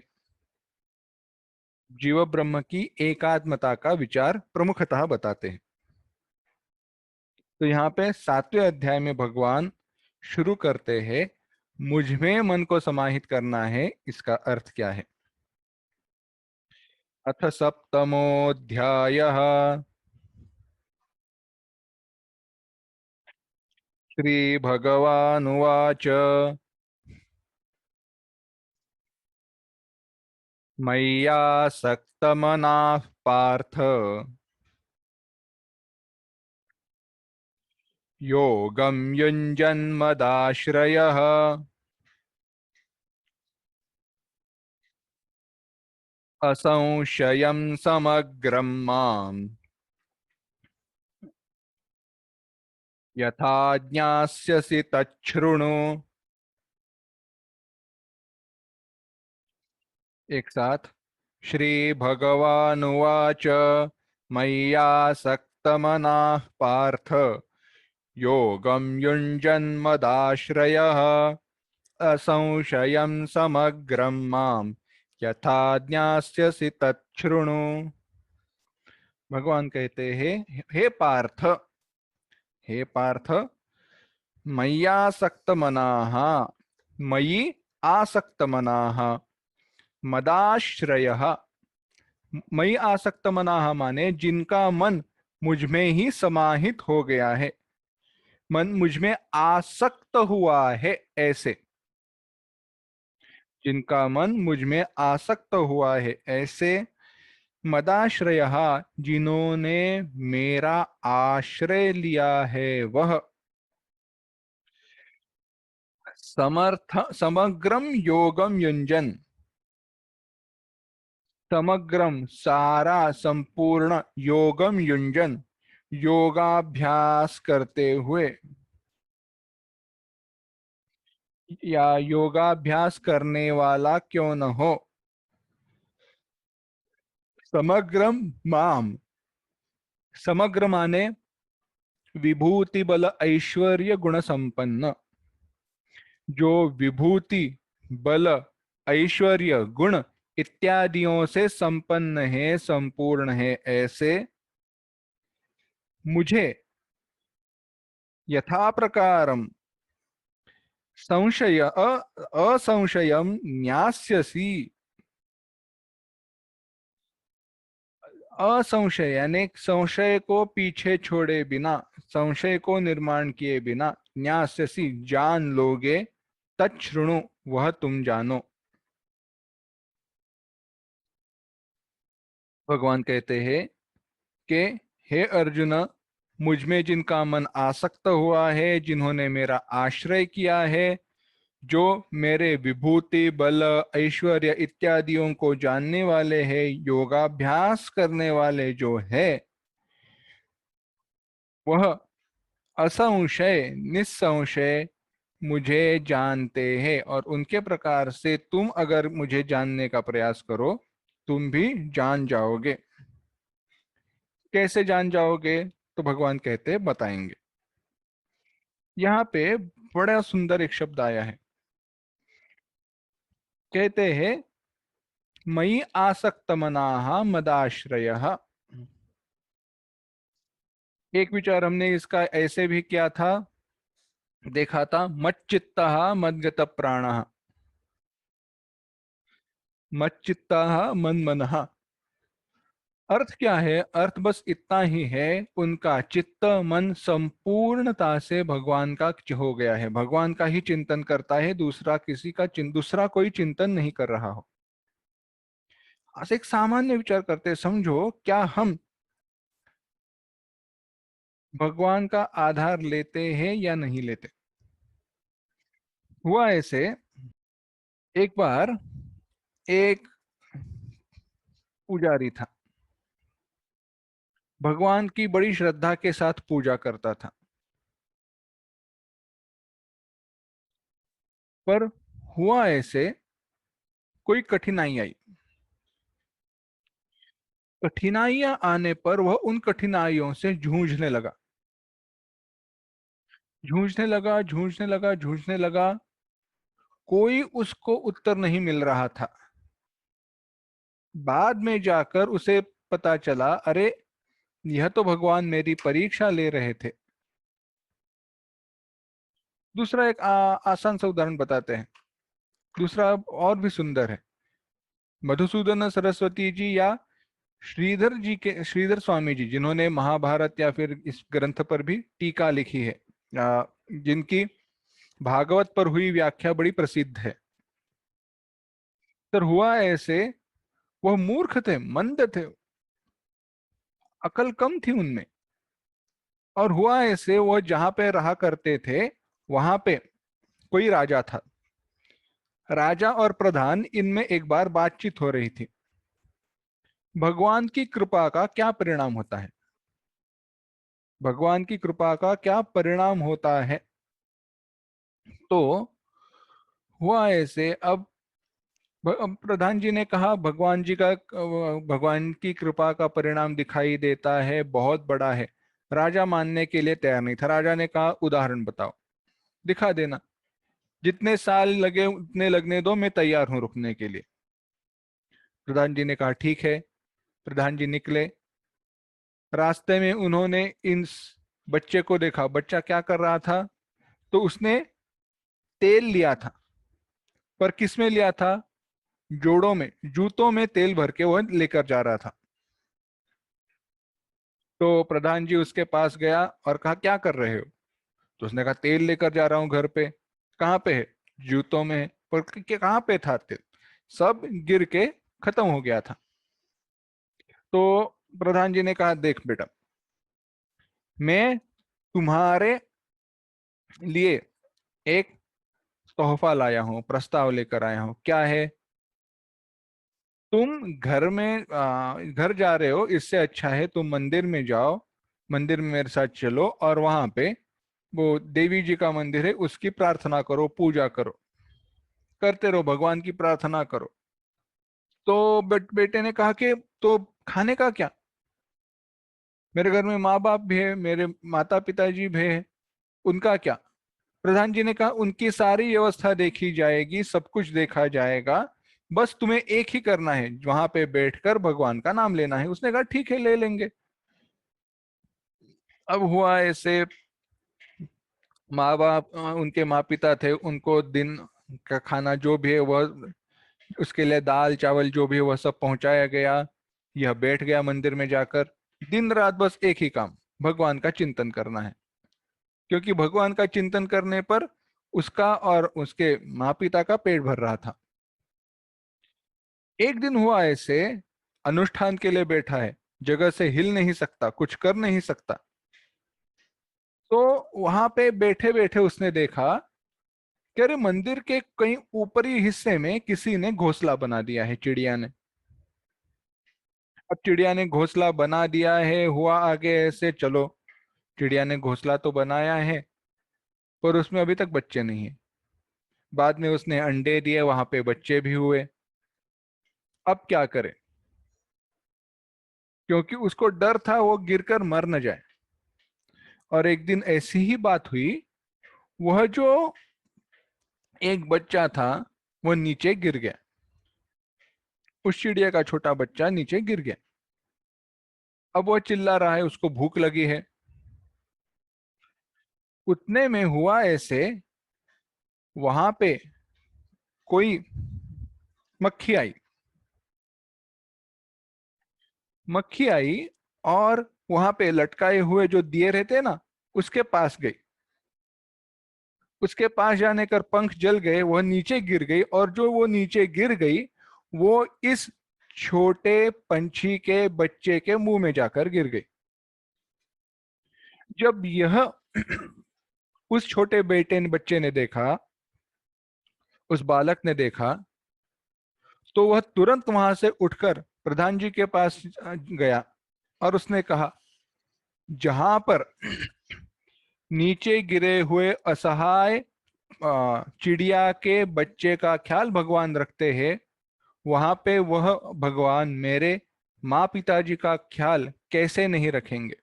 जीव ब्रह्म की एकात्मता का विचार प्रमुखतः बताते हैं। तो यहाँ पे 7वें अध्याय में भगवान शुरू करते हैं, मुझ में मन को समाहित करना है, इसका अर्थ क्या है। अथ सप्तमोऽध्यायः श्रीभगवानुवाच मय्यासक्तमनाः पार्थ योगं युञ्जन्मदाश्रयः असंशयं समग्रं माम् यथा ज्ञास्यसि तच्छृणु। एक साथ। श्री भगवानुवाच मय्यासक्तमनाः पार्थ योगं युञ्जन्मदाश्रयः असंशयं समग्रं माम् यथा ज्ञास्यसि तच्छृणु। भगवान कहते हैं, हे पार्थ, हे पार्थ, मय्यासक्त मनाः, मयि आसक्त मनाः, मदाश्रयः। मयि आसक्त मनाः माने जिनका मन मुझ में ही समाहित हो गया है, मन मुझ में आसक्त हुआ है, ऐसे। जिनका मन मुझ में आसक्त हुआ है ऐसे। मदाश्रयः, जिन्होंने मेरा आश्रय लिया है वह। समग्रम योगम युंजन, समग्रम सारा संपूर्ण, योगम युंजन योगाभ्यास करते हुए, या योगाभ्यास करने वाला क्यों न हो। समग्रम माम, समग्र माने विभूति बल ऐश्वर्य गुण संपन्न। जो विभूति बल ऐश्वर्य गुण इत्यादियों से संपन्न है, संपूर्ण है, ऐसे मुझे यथा प्रकारम संशय असंशयम न्यास्यसि। असंशय यानी संशय को पीछे छोड़े बिना, संशय को निर्माण किए बिना, न्यास्यसि जान लोगे, तच्छृणु वह तुम जानो। भगवान कहते हैं कि हे अर्जुन, मुझ में जिनका मन आसक्त हुआ है, जिन्होंने मेरा आश्रय किया है, जो मेरे विभूति बल ऐश्वर्य इत्यादियों को जानने वाले हैं, योगाभ्यास करने वाले जो है, वह असंशय निस्संशय मुझे जानते हैं। और उनके प्रकार से तुम अगर मुझे जानने का प्रयास करो, तुम भी जान जाओगे। कैसे जान जाओगे? तो भगवान कहते हैं बताएंगे। यहाँ पे बड़ा सुंदर एक शब्द आया है, कहते हैं मयि आसक्त मनाः मदाश्रयः। एक विचार हमने इसका ऐसे भी किया था, देखा था, मच्चित्तः मद्गत प्राणः, मच्चित्तः मन्मनः। अर्थ क्या है? अर्थ बस इतना ही है, उनका चित्त मन संपूर्णता से भगवान का हो गया है, भगवान का ही चिंतन करता है, दूसरा किसी का दूसरा कोई चिंतन नहीं कर रहा हो। आज एक सामान्य विचार करते, समझो क्या हम भगवान का आधार लेते हैं या नहीं लेते? हुआ ऐसे, एक बार एक पुजारी था, भगवान की बड़ी श्रद्धा के साथ पूजा करता था, पर हुआ ऐसे, कोई कठिनाई आई। कठिनाइयां आने पर वह उन कठिनाइयों से जूझने लगा, जूझने लगा, जूझने लगा, जूझने लगा। कोई उसको उत्तर नहीं मिल रहा था। बाद में जाकर उसे पता चला, अरे यह तो भगवान मेरी परीक्षा ले रहे थे। दूसरा एक आसान सा उदाहरण बताते हैं, दूसरा और भी सुंदर है। मधुसूदन सरस्वती जी या श्रीधर जी के, श्रीधर स्वामी जी, जिन्होंने महाभारत या फिर इस ग्रंथ पर भी टीका लिखी है, जिनकी भागवत पर हुई व्याख्या बड़ी प्रसिद्ध है। तो हुआ ऐसे, वह मूर्ख थे, मंद थे, अकल कम थी उनमें। और हुआ ऐसे, वो जहां पे रहा करते थे वहां पे कोई राजा था। राजा और प्रधान इनमें एक बार बातचीत हो रही थी, भगवान की कृपा का क्या परिणाम होता है, भगवान की कृपा का क्या परिणाम होता है। तो हुआ ऐसे, अब प्रधान जी ने कहा भगवान जी का, भगवान की कृपा का परिणाम दिखाई देता है, बहुत बड़ा है। राजा मानने के लिए तैयार नहीं था। राजा ने कहा उदाहरण बताओ, दिखा देना, जितने साल लगे उतने लगने दो, मैं तैयार हूं रुकने के लिए। प्रधान जी ने कहा ठीक है। प्रधान जी निकले। रास्ते में उन्होंने इन बच्चे को देखा। बच्चा क्या कर रहा था, तो उसने तेल लिया था, पर किस में लिया था, जोड़ों में, जूतों में तेल भर के वो लेकर जा रहा था। तो प्रधान जी उसके पास गया और कहा क्या कर रहे हो। तो उसने कहा तेल लेकर जा रहा हूं घर पे। कहाँ पे है, जूतों में है। पर कहाँ पे था तेल, सब गिर के खत्म हो गया था। तो प्रधान जी ने कहा देख बेटा, मैं तुम्हारे लिए एक तोहफा लाया हूं, प्रस्ताव लेकर आया हूं। क्या है, तुम घर में घर जा रहे हो, इससे अच्छा है तुम मंदिर में जाओ, मंदिर में मेरे साथ चलो, और वहां पे वो देवी जी का मंदिर है, उसकी प्रार्थना करो, पूजा करो, करते रहो, भगवान की प्रार्थना करो। तो बेटे ने कहा कि तो खाने का क्या, मेरे घर में माँ बाप भी है, मेरे माता पिताजी भी है, उनका क्या। प्रधान जी ने कहा उनकी सारी व्यवस्था देखी जाएगी, सब कुछ देखा जाएगा, बस तुम्हें एक ही करना है, वहां पे बैठकर भगवान का नाम लेना है। उसने कहा ठीक है, ले लेंगे। अब हुआ ऐसे, माँ बाप उनके माँ पिता थे, उनको दिन का खाना जो भी है वह, उसके लिए दाल चावल जो भी है वह सब पहुंचाया गया। यह बैठ गया मंदिर में जाकर, दिन रात बस एक ही काम, भगवान का चिंतन करना है। क्योंकि भगवान का चिंतन करने पर उसका और उसके माँ पिता का पेट भर रहा था। एक दिन हुआ ऐसे, अनुष्ठान के लिए बैठा है, जगह से हिल नहीं सकता, कुछ कर नहीं सकता। तो वहां पे बैठे बैठे उसने देखा कि अरे मंदिर के कहीं ऊपरी हिस्से में किसी ने घोंसला बना दिया है, चिड़िया ने। अब चिड़िया ने घोंसला बना दिया है, हुआ आगे ऐसे, चलो चिड़िया ने घोंसला तो बनाया है, पर उसमें अभी तक बच्चे नहीं है। बाद में उसने अंडे दिए, वहां पे बच्चे भी हुए। अब क्या करे, क्योंकि उसको डर था वो गिरकर मर न जाए। और एक दिन ऐसी ही बात हुई, वह जो एक बच्चा था वो नीचे गिर गया, उस चिड़िया का छोटा बच्चा नीचे गिर गया। अब वो चिल्ला रहा है, उसको भूख लगी है। उतने में हुआ ऐसे, वहां पे कोई मक्खी आई। मक्खी आई और वहां पे लटकाए हुए जो दिए रहते हैं ना, उसके पास गई। उसके पास जाने कर पंख जल गए, वह नीचे गिर गई, और जो वो नीचे गिर गई वो इस छोटे पंछी के बच्चे के मुंह में जाकर गिर गई। जब यह उस छोटे बेटे ने बच्चे ने देखा, उस बालक ने देखा, तो वह तुरंत वहां से उठकर प्रधान जी के पास गया और उसने कहा जहां पर नीचे गिरे हुए असहाय चिड़िया के बच्चे का ख्याल भगवान रखते हैं, वहां पे वह भगवान मेरे माँ पिताजी का ख्याल कैसे नहीं रखेंगे।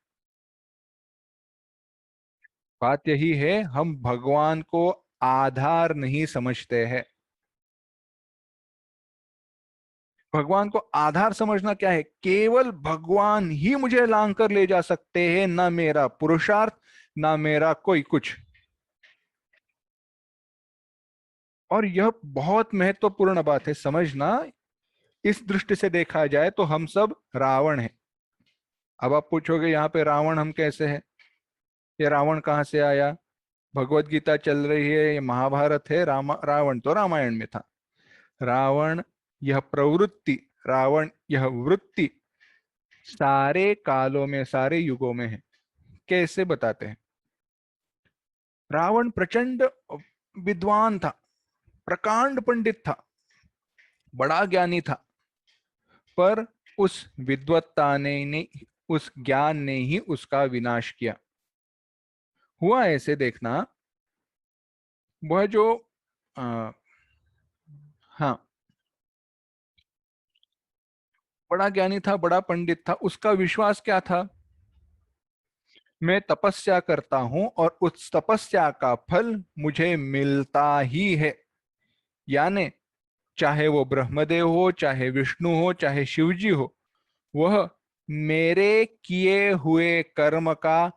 बात यही है, हम भगवान को आधार नहीं समझते हैं। भगवान को आधार समझना क्या है, केवल भगवान ही मुझे लांग कर ले जा सकते हैं, ना मेरा पुरुषार्थ, ना मेरा कोई कुछ। और यह बहुत महत्वपूर्ण बात है समझना। इस दृष्टि से देखा जाए तो हम सब रावण हैं। अब आप पूछोगे यहाँ पे रावण हम कैसे हैं, ये रावण कहाँ से आया। भगवत गीता चल रही है, ये महाभारत है, रावण तो रामायण में था। रावण, यह प्रवृत्ति रावण यह वृत्ति सारे कालों में, सारे युगों में है। कैसे बताते हैं? रावण प्रचंड विद्वान था, प्रकांड पंडित था, बड़ा ज्ञानी था, पर उस विद्वत्ता ने उस ज्ञान ने ही उसका विनाश किया। हुआ ऐसे, देखना, वह जो आ, हाँ, बड़ा ज्ञानी था, बड़ा पंडित था, उसका विश्वास क्या था? मैं तपस्या करता हूं और उस तपस्या का फल मुझे मिलता ही है। यानी चाहे वो ब्रह्मदेव हो, चाहे विष्णु हो, चाहे शिवजी हो, वह मेरे किए हुए कर्म का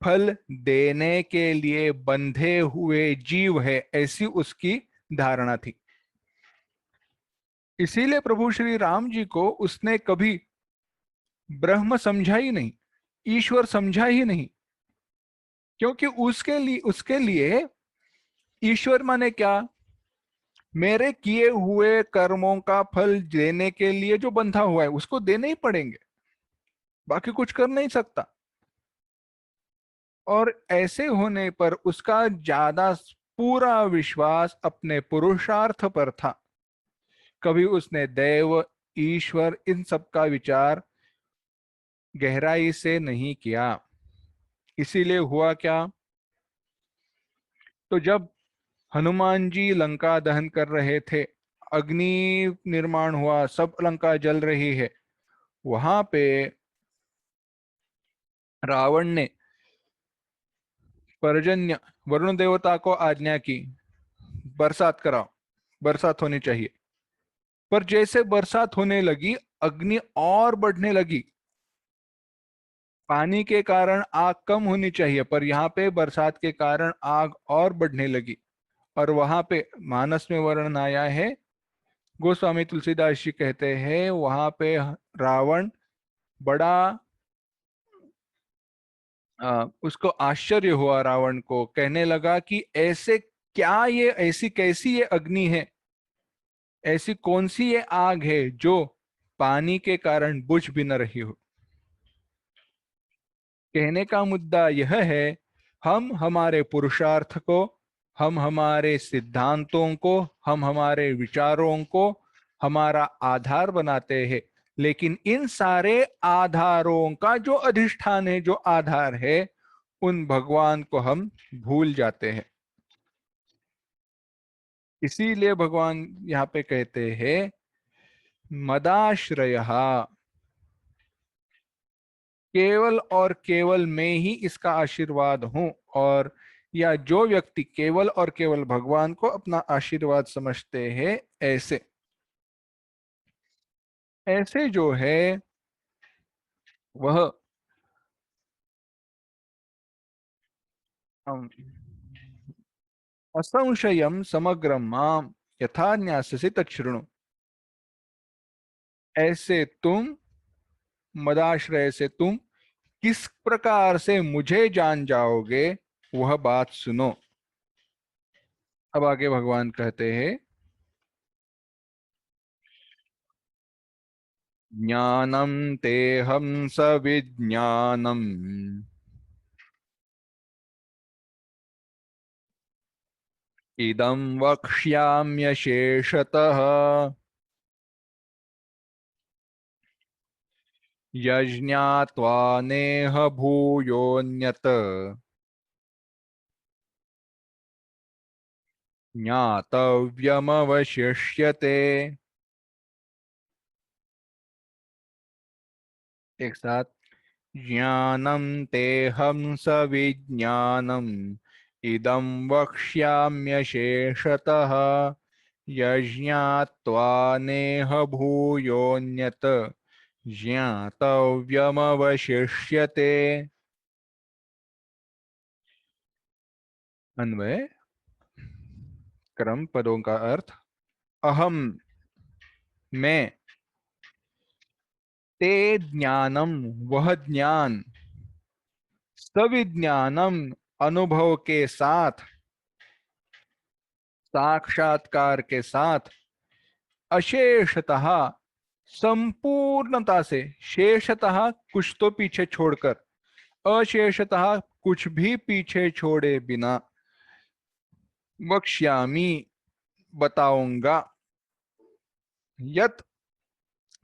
फल देने के लिए बंधे हुए जीव है, ऐसी उसकी धारणा थी। इसीलिए प्रभु श्री राम जी को उसने कभी ब्रह्म समझा ही नहीं, ईश्वर समझा ही नहीं। क्योंकि उसके लिए ईश्वर माने क्या? मेरे किए हुए कर्मों का फल देने के लिए जो बंधा हुआ है उसको देने ही पड़ेंगे, बाकी कुछ कर नहीं सकता। और ऐसे होने पर उसका ज्यादा पूरा विश्वास अपने पुरुषार्थ पर था। कभी उसने देव, ईश्वर, इन सब का विचार गहराई से नहीं किया। इसीलिए हुआ क्या? तो जब हनुमान जी लंका दहन कर रहे थे, अग्नि निर्माण हुआ, सब लंका जल रही है, वहां पे रावण ने पर्जन्य, वरुण देवता को आज्ञा की, बरसात कराओ, बरसात होनी चाहिए। पर जैसे बरसात होने लगी, अग्नि और बढ़ने लगी। पानी के कारण आग कम होनी चाहिए, पर यहाँ पे बरसात के कारण आग और बढ़ने लगी। और वहां पे मानस में वर्णन आया है, गोस्वामी तुलसीदास जी कहते हैं, वहां पे रावण बड़ा उसको आश्चर्य हुआ, रावण को कहने लगा कि ऐसे क्या, ये ऐसी कैसी ये अग्नि है, ऐसी कौन सी ये आग है जो पानी के कारण बुझ भी न रही हो। कहने का मुद्दा यह है, हम हमारे पुरुषार्थ को, हम हमारे सिद्धांतों को, हम हमारे विचारों को हमारा आधार बनाते हैं, लेकिन इन सारे आधारों का जो अधिष्ठान है, जो आधार है, उन भगवान को हम भूल जाते हैं। इसीलिए भगवान यहाँ पे कहते हैं, मदाश्रय, केवल और केवल मैं ही इसका आशीर्वाद हूं। और या जो व्यक्ति केवल और केवल भगवान को अपना आशीर्वाद समझते हैं, ऐसे ऐसे जो है वह अम, असंशयम समग्रम माम यथा न्याससी तच्छृणु। ऐसे तुम, मदाश्रय से तुम किस प्रकार से मुझे जान जाओगे, वह बात सुनो। अब आगे भगवान कहते हैं, ज्ञानम तेहम सविज्ञानम इदं वक्ष्याम्यशेषतः यज्ञात्वा नेह भूयोऽन्यत् ज्ञातव्यमवशिष्यते। एक साथ, ज्ञानं तेहं सविज्ञानम् इदं वक्ष्याम्यशेषतः यज्ञात्वा नेह भूयोऽन्यत् ज्ञातव्यमवशिष्यते। अन्वय, क्रम पदों का अर्थ, अहम, मैं, ते ज्ञानम, वह ज्ञान, सविज्ञानम, अनुभव के साथ, साक्षात्कार के साथ, अशेषतः, संपूर्णता से, शेषतः कुछ तो पीछे छोड़कर, अशेषतः कुछ भी पीछे छोड़े बिना, वक्ष्यामि बताऊंगा, यत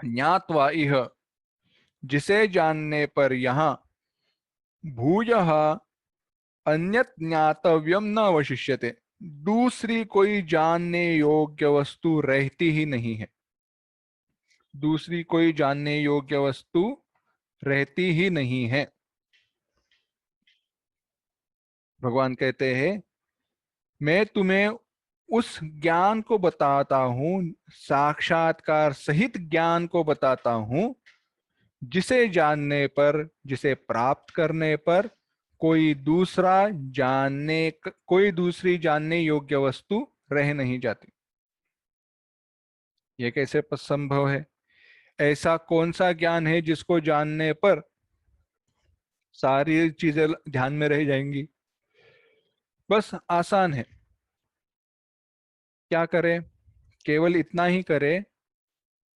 ज्ञात्वा इह जिसे जानने पर यहाँ, भूयः अन्यत ज्ञातव्यम न अवशिष्यते, दूसरी कोई जानने योग्य वस्तु रहती ही नहीं है। दूसरी कोई जानने योग्य वस्तु रहती ही नहीं है। भगवान कहते हैं मैं तुम्हें उस ज्ञान को बताता हूं, साक्षात्कार सहित ज्ञान को बताता हूं, जिसे जानने पर, जिसे प्राप्त करने पर कोई दूसरी जानने योग्य वस्तु रह नहीं जाती। ये कैसे संभव है? ऐसा कौन सा ज्ञान है जिसको जानने पर सारी चीजें ध्यान में रह जाएंगी? बस आसान है। क्या करें? केवल इतना ही करें,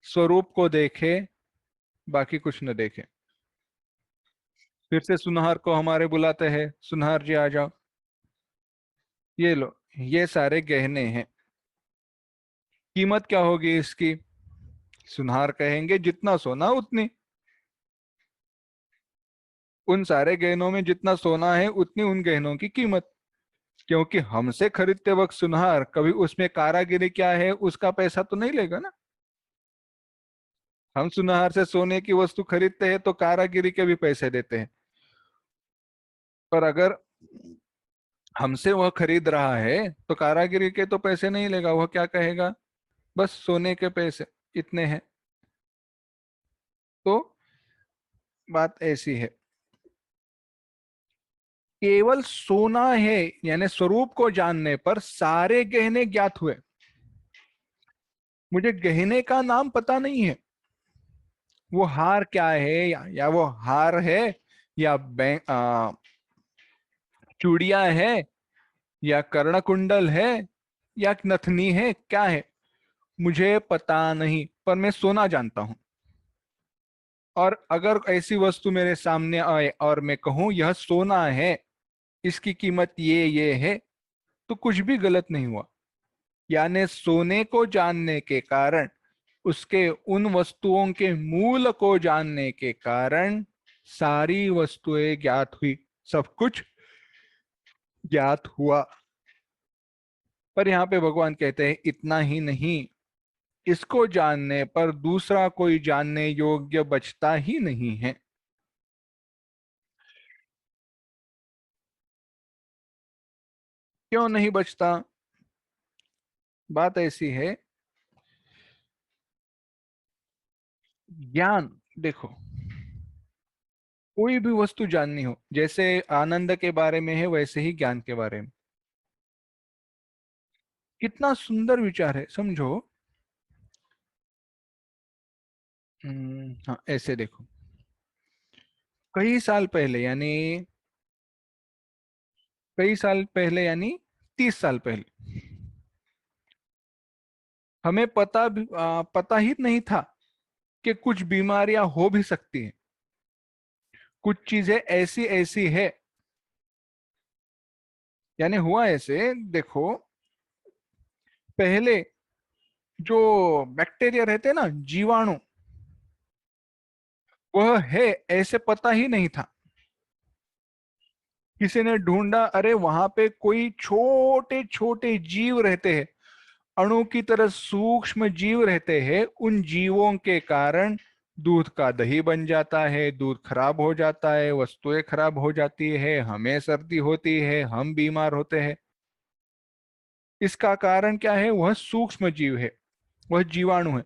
स्वरूप को देखे, बाकी कुछ न देखे। फिर से सुनहर को हमारे बुलाते हैं, सुनहर जी आ जाओ, ये लो, ये सारे गहने हैं, कीमत क्या होगी इसकी? सुनहर कहेंगे जितना सोना उतनी। उन सारे गहनों में जितना सोना है उतनी उन गहनों की कीमत। क्योंकि हमसे खरीदते वक्त सुनहर कभी उसमें कारागिरी क्या है उसका पैसा तो नहीं लेगा ना। हम सुनहर से सोने की वस्तु खरीदते हैं तो कारागिरी के भी पैसे देते हैं, पर अगर हमसे वह खरीद रहा है तो कारागिरी के तो पैसे नहीं लेगा। वह क्या कहेगा? बस सोने के पैसे इतने हैं। तो बात ऐसी है, केवल सोना है यानी स्वरूप को जानने पर सारे गहने ज्ञात हुए। मुझे गहने का नाम पता नहीं है, वो हार क्या है, या वो हार है, या चूड़िया है, या कर्णकुंडल है, या नथनी है, क्या है मुझे पता नहीं, पर मैं सोना जानता हूं। और अगर ऐसी वस्तु मेरे सामने आए और मैं कहूं यह सोना है, इसकी कीमत ये है, तो कुछ भी गलत नहीं हुआ। यानी सोने को जानने के कारण, उसके उन वस्तुओं के मूल को जानने के कारण सारी वस्तुएं ज्ञात हुई, सब कुछ ज्ञात हुआ। पर यहाँ पे भगवान कहते हैं इतना ही नहीं, इसको जानने पर दूसरा कोई जानने योग्य बचता ही नहीं है। क्यों नहीं बचता? बात ऐसी है, ज्ञान देखो, कोई भी वस्तु जाननी हो, जैसे आनंद के बारे में है वैसे ही ज्ञान के बारे में। कितना सुंदर विचार है, समझो। हाँ ऐसे देखो, कई साल पहले यानी, कई साल पहले यानी 30 साल पहले, हमें पता ही नहीं था कि कुछ बीमारियां हो भी सकती हैं, कुछ चीजें ऐसी ऐसी है। यानी हुआ ऐसे, देखो, पहले जो बैक्टीरिया रहते हैं ना, जीवाणु, वह है ऐसे पता ही नहीं था। किसी ने ढूंढा, अरे वहां पे कोई छोटे छोटे जीव रहते हैं, अणु की तरह सूक्ष्म जीव रहते हैं, उन जीवों के कारण दूध का दही बन जाता है, दूध खराब हो जाता है, वस्तुएं खराब हो जाती है, हमें सर्दी होती है, हम बीमार होते हैं। इसका कारण क्या है? वह सूक्ष्म जीव है, वह जीवाणु है।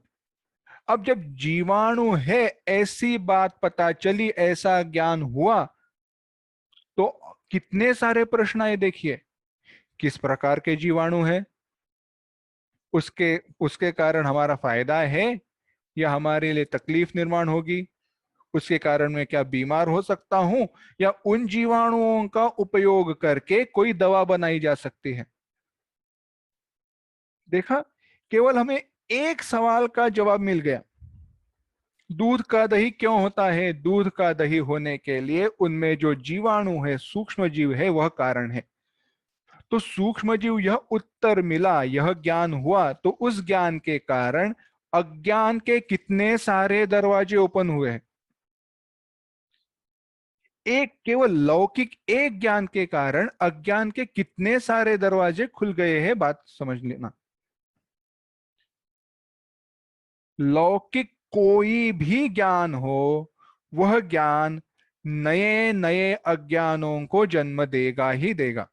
अब जब जीवाणु है ऐसी बात पता चली, ऐसा ज्ञान हुआ, तो कितने सारे प्रश्न आए। देखिए, किस प्रकार के जीवाणु है, उसके उसके कारण हमारा फायदा है या हमारे लिए तकलीफ निर्माण होगी, उसके कारण मैं क्या बीमार हो सकता हूं, या उन जीवाणुओं का उपयोग करके कोई दवा बनाई जा सकती है। देखा, केवल हमें एक सवाल का जवाब मिल गया, दूध का दही क्यों होता है? दूध का दही होने के लिए उनमें जो जीवाणु है, सूक्ष्म जीव है, वह कारण है। तो सूक्ष्म जीव, यह उत्तर मिला, यह ज्ञान हुआ, तो उस ज्ञान के कारण अज्ञान के कितने सारे दरवाजे ओपन हुए हैं। एक केवल लौकिक एक ज्ञान के कारण अज्ञान के कितने सारे दरवाजे खुल गए हैं, बात समझ लेना। लौकिक कोई भी ज्ञान हो, वह ज्ञान नए नए अज्ञानों को जन्म देगा ही देगा।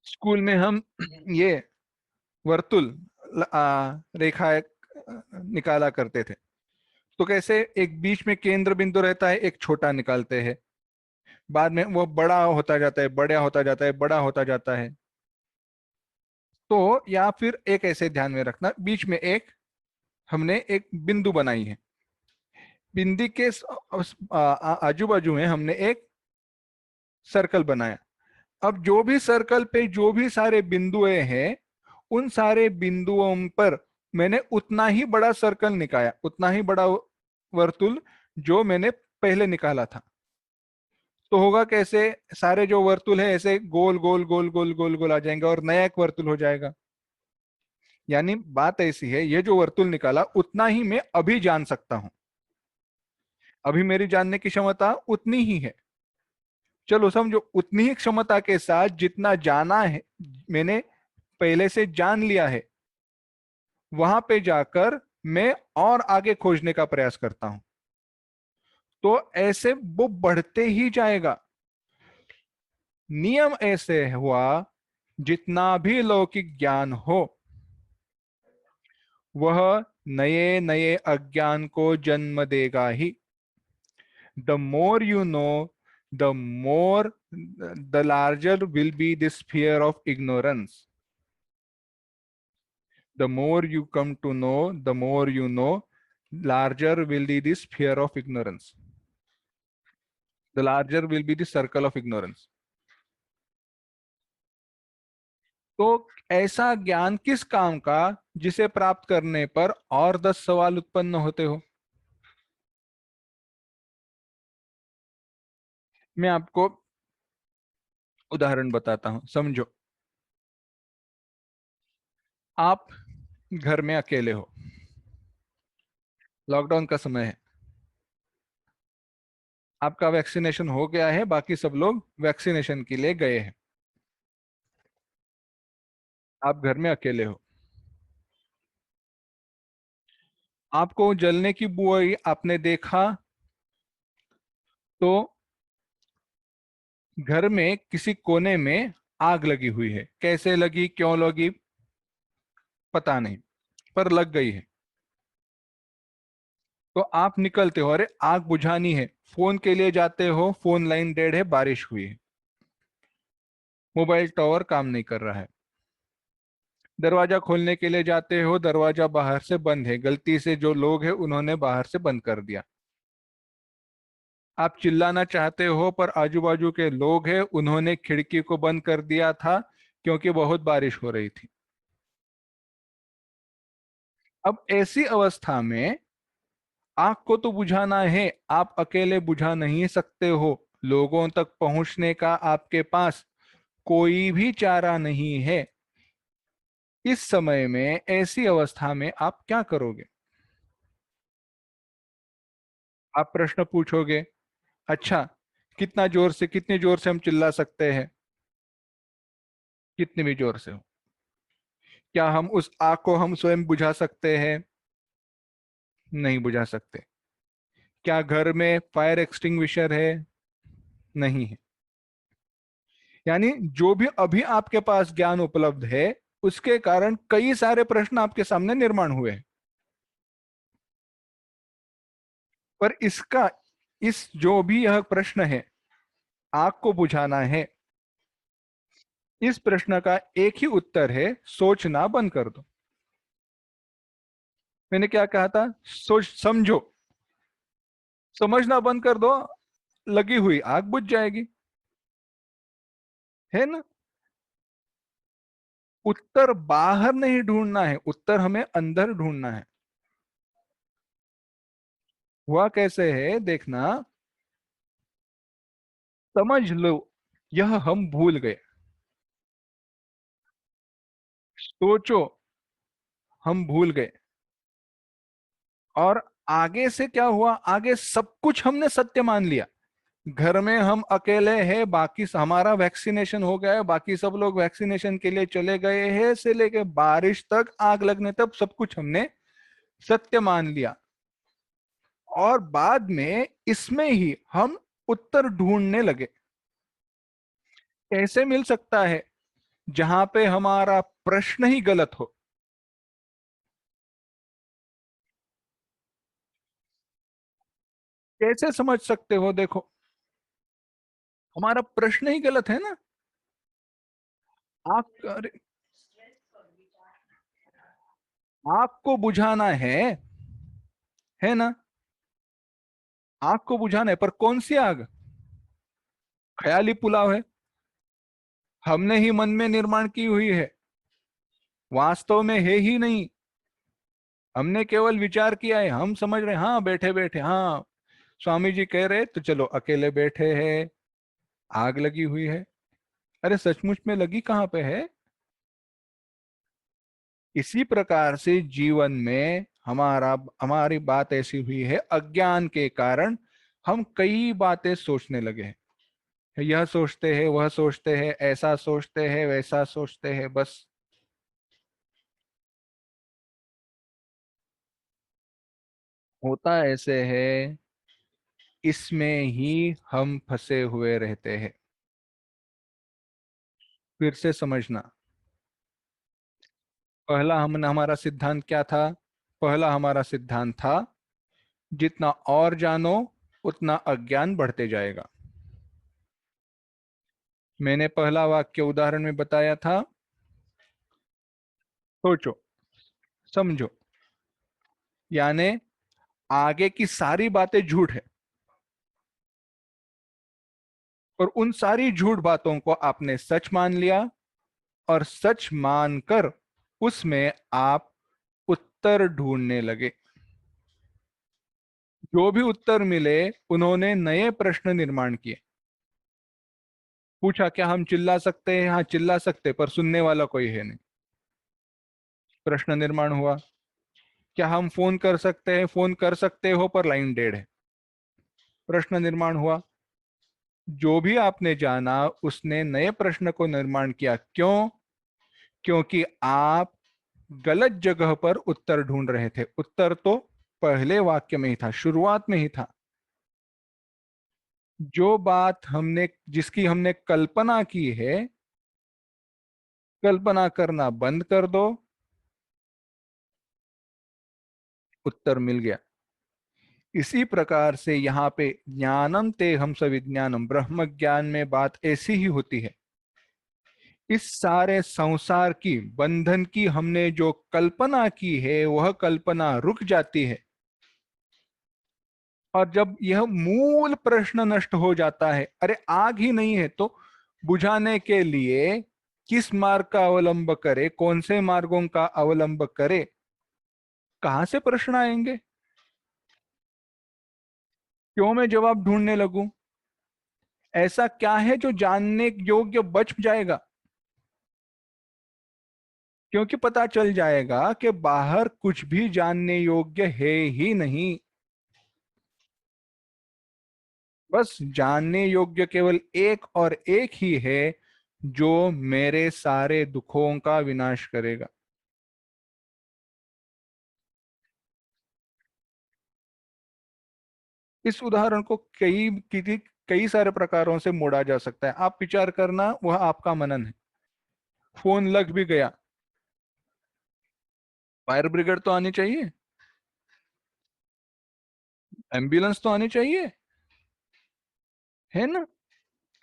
स्कूल में हम ये वर्तुल, रेखा निकाला करते थे। तो कैसे एक बीच में केंद्र बिंदु रहता है, एक छोटा निकालते हैं, बाद में वो बड़ा होता जाता है, बड़ा होता जाता है, बड़ा होता जाता है। तो या फिर एक ऐसे ध्यान में रखना, बीच में एक हमने एक बिंदु बनाई है, बिंदी के आजू बाजू में हमने एक सर्कल बनाया। अब जो भी सर्कल पे जो भी सारे बिंदुएं हैं, उन सारे बिंदुओं पर मैंने उतना ही बड़ा सर्कल निकाला, उतना ही बड़ा वर्तुल जो मैंने पहले निकाला था। तो होगा कैसे? सारे जो वर्तुल है ऐसे गोल गोल गोल गोल गोल गोल आ जाएंगे और नया एक वर्तुल हो जाएगा। यानी बात ऐसी है, ये जो वर्तुल निकाला उतना ही मैं अभी जान सकता हूं, अभी मेरी जानने की क्षमता उतनी ही है। चलो समझो, उतनी ही क्षमता के साथ जितना जाना है, मैंने पहले से जान लिया है, वहां पे जाकर मैं और आगे खोजने का प्रयास करता हूं। तो ऐसे वो बढ़ते ही जाएगा। नियम ऐसे हुआ, जितना भी लौकिक ज्ञान हो, वह नए नए अज्ञान को जन्म देगा ही। The more you know, the more, the larger will be the sphere of ignorance. The more you come to know, the more you know, larger will be the sphere of ignorance. The larger will be the circle of ignorance. तो ऐसा ज्ञान किस काम का, जिसे प्राप्त करने पर और 10 सवाल उत्पन्न होते हो? मैं आपको उदाहरण बताता हूं, समझो। आप घर में अकेले हो, लॉकडाउन का समय है, आपका वैक्सीनेशन हो गया है, बाकी सब लोग वैक्सीनेशन के लिए गए हैं, आप घर में अकेले हो। आपको जलने की बुआई आपने देखा, तो घर में किसी कोने में आग लगी हुई है, कैसे लगी, क्यों लगी, पता नहीं, पर लग गई है। तो आप निकलते हो, अरे आग बुझानी है, फोन के लिए जाते हो, फोन लाइन डेड है, बारिश हुई है, मोबाइल टावर काम नहीं कर रहा है। दरवाजा खोलने के लिए जाते हो, दरवाजा बाहर से बंद है, गलती से जो लोग हैं उन्होंने बाहर से बंद कर दिया। आप चिल्लाना चाहते हो, पर आजू बाजू के लोग हैं, उन्होंने खिड़की को बंद कर दिया था, क्योंकि बहुत बारिश हो रही थी। अब ऐसी अवस्था में आग को तो बुझाना है, आप अकेले बुझा नहीं सकते हो, लोगों तक पहुंचने का आपके पास कोई भी चारा नहीं है। इस समय में, ऐसी अवस्था में आप क्या करोगे? आप प्रश्न पूछोगे, अच्छा कितना जोर से, कितने जोर से हम चिल्ला सकते हैं? कितने भी जोर से हो। क्या हम उस आग को हम स्वयं बुझा सकते हैं? नहीं बुझा सकते। क्या घर में फायर एक्सटिंग्विशर है? नहीं है। यानी जो भी अभी आपके पास ज्ञान उपलब्ध है, उसके कारण कई सारे प्रश्न आपके सामने निर्माण हुए हैं। पर इसका, इस जो भी यह प्रश्न है, आग को बुझाना है, इस प्रश्न का एक ही उत्तर है, सोचना बंद कर दो। मैंने क्या कहा था? सोच समझो, समझना बंद कर दो, लगी हुई आग बुझ जाएगी, है ना? उत्तर बाहर नहीं ढूंढना है, उत्तर हमें अंदर ढूंढना है। हुआ कैसे है देखना, समझ लो, यह हम भूल गए। सोचो, हम भूल गए। और आगे से क्या हुआ, आगे सब कुछ हमने सत्य मान लिया। घर में हम अकेले हैं, बाकी हमारा वैक्सीनेशन हो गया है, बाकी सब लोग वैक्सीनेशन के लिए चले गए हैं, से लेके बारिश तक, आग लगने तक सब कुछ हमने सत्य मान लिया। और बाद में इसमें ही हम उत्तर ढूंढने लगे। कैसे मिल सकता है जहां पे हमारा प्रश्न ही गलत हो? कैसे समझ सकते हो? देखो, हमारा प्रश्न ही गलत है ना। आप, अरे, आपको बुझाना है ना? आग को बुझाना है, पर कौन सी आग? ख्याली पुलाव है, हमने ही मन में निर्माण की हुई है, वास्तव में है ही नहीं। हमने केवल विचार किया है, हम समझ रहे हैं, हाँ बैठे बैठे, हाँ स्वामी जी कह रहे तो चलो अकेले बैठे हैं, आग लगी हुई है। अरे सचमुच में लगी कहाँ पे है? इसी प्रकार से जीवन में हमारी बात ऐसी हुई है, अज्ञान के कारण हम कई बातें सोचने लगे हैं। यह सोचते हैं, वह सोचते हैं, ऐसा सोचते हैं, वैसा सोचते हैं, बस। होता ऐसे है, इसमें ही हम फंसे हुए रहते हैं। फिर से समझना, पहला हमने हमारा सिद्धांत क्या था? पहला हमारा सिद्धांत था, जितना और जानो उतना अज्ञान बढ़ते जाएगा। मैंने पहला वाक्य उदाहरण में बताया था, सोचो, समझो, यानी आगे की सारी बातें झूठ है, और उन सारी झूठ बातों को आपने सच मान लिया, और सच मानकर उसमें आप उत्तर ढूंढने लगे। जो भी उत्तर मिले, उन्होंने नए प्रश्न निर्माण किए। पूछा, क्या हम चिल्ला सकते हैं? हाँ चिल्ला सकते, पर सुनने वाला कोई है नहीं। प्रश्न निर्माण हुआ। क्या हम फोन कर सकते हैं? फोन कर सकते हो, पर लाइन डेड है। प्रश्न निर्माण हुआ। जो भी आपने जाना, उसने नए प्रश्न को निर्माण किया। क्यों? क्योंकि आप गलत जगह पर उत्तर ढूंढ रहे थे। उत्तर तो पहले वाक्य में ही था, शुरुआत में ही था। जो बात हमने, जिसकी हमने कल्पना की है, कल्पना करना बंद कर दो, उत्तर मिल गया। इसी प्रकार से यहाँ पे ज्ञानम ते हम सविज्ञानम, ब्रह्म ज्ञान में बात ऐसी ही होती है। इस सारे संसार की बंधन की हमने जो कल्पना की है, वह कल्पना रुक जाती है। और जब यह मूल प्रश्न नष्ट हो जाता है, अरे आग ही नहीं है तो बुझाने के लिए किस मार्ग का अवलंब करे, कौन से मार्गों का अवलंब करे, कहां से प्रश्न आएंगे? क्यों मैं जवाब ढूंढने लगूं? ऐसा क्या है जो जानने योग्य बच जाएगा? क्योंकि पता चल जाएगा कि बाहर कुछ भी जानने योग्य है ही नहीं। बस जानने योग्य केवल एक और एक ही है, जो मेरे सारे दुखों का विनाश करेगा। इस उदाहरण को कई सारे प्रकारों से मोड़ा जा सकता है। आप विचार करना, वह आपका मनन है। फोन लग भी गया, फायर ब्रिगेड तो आनी चाहिए, एम्बुलेंस तो आनी चाहिए, है ना?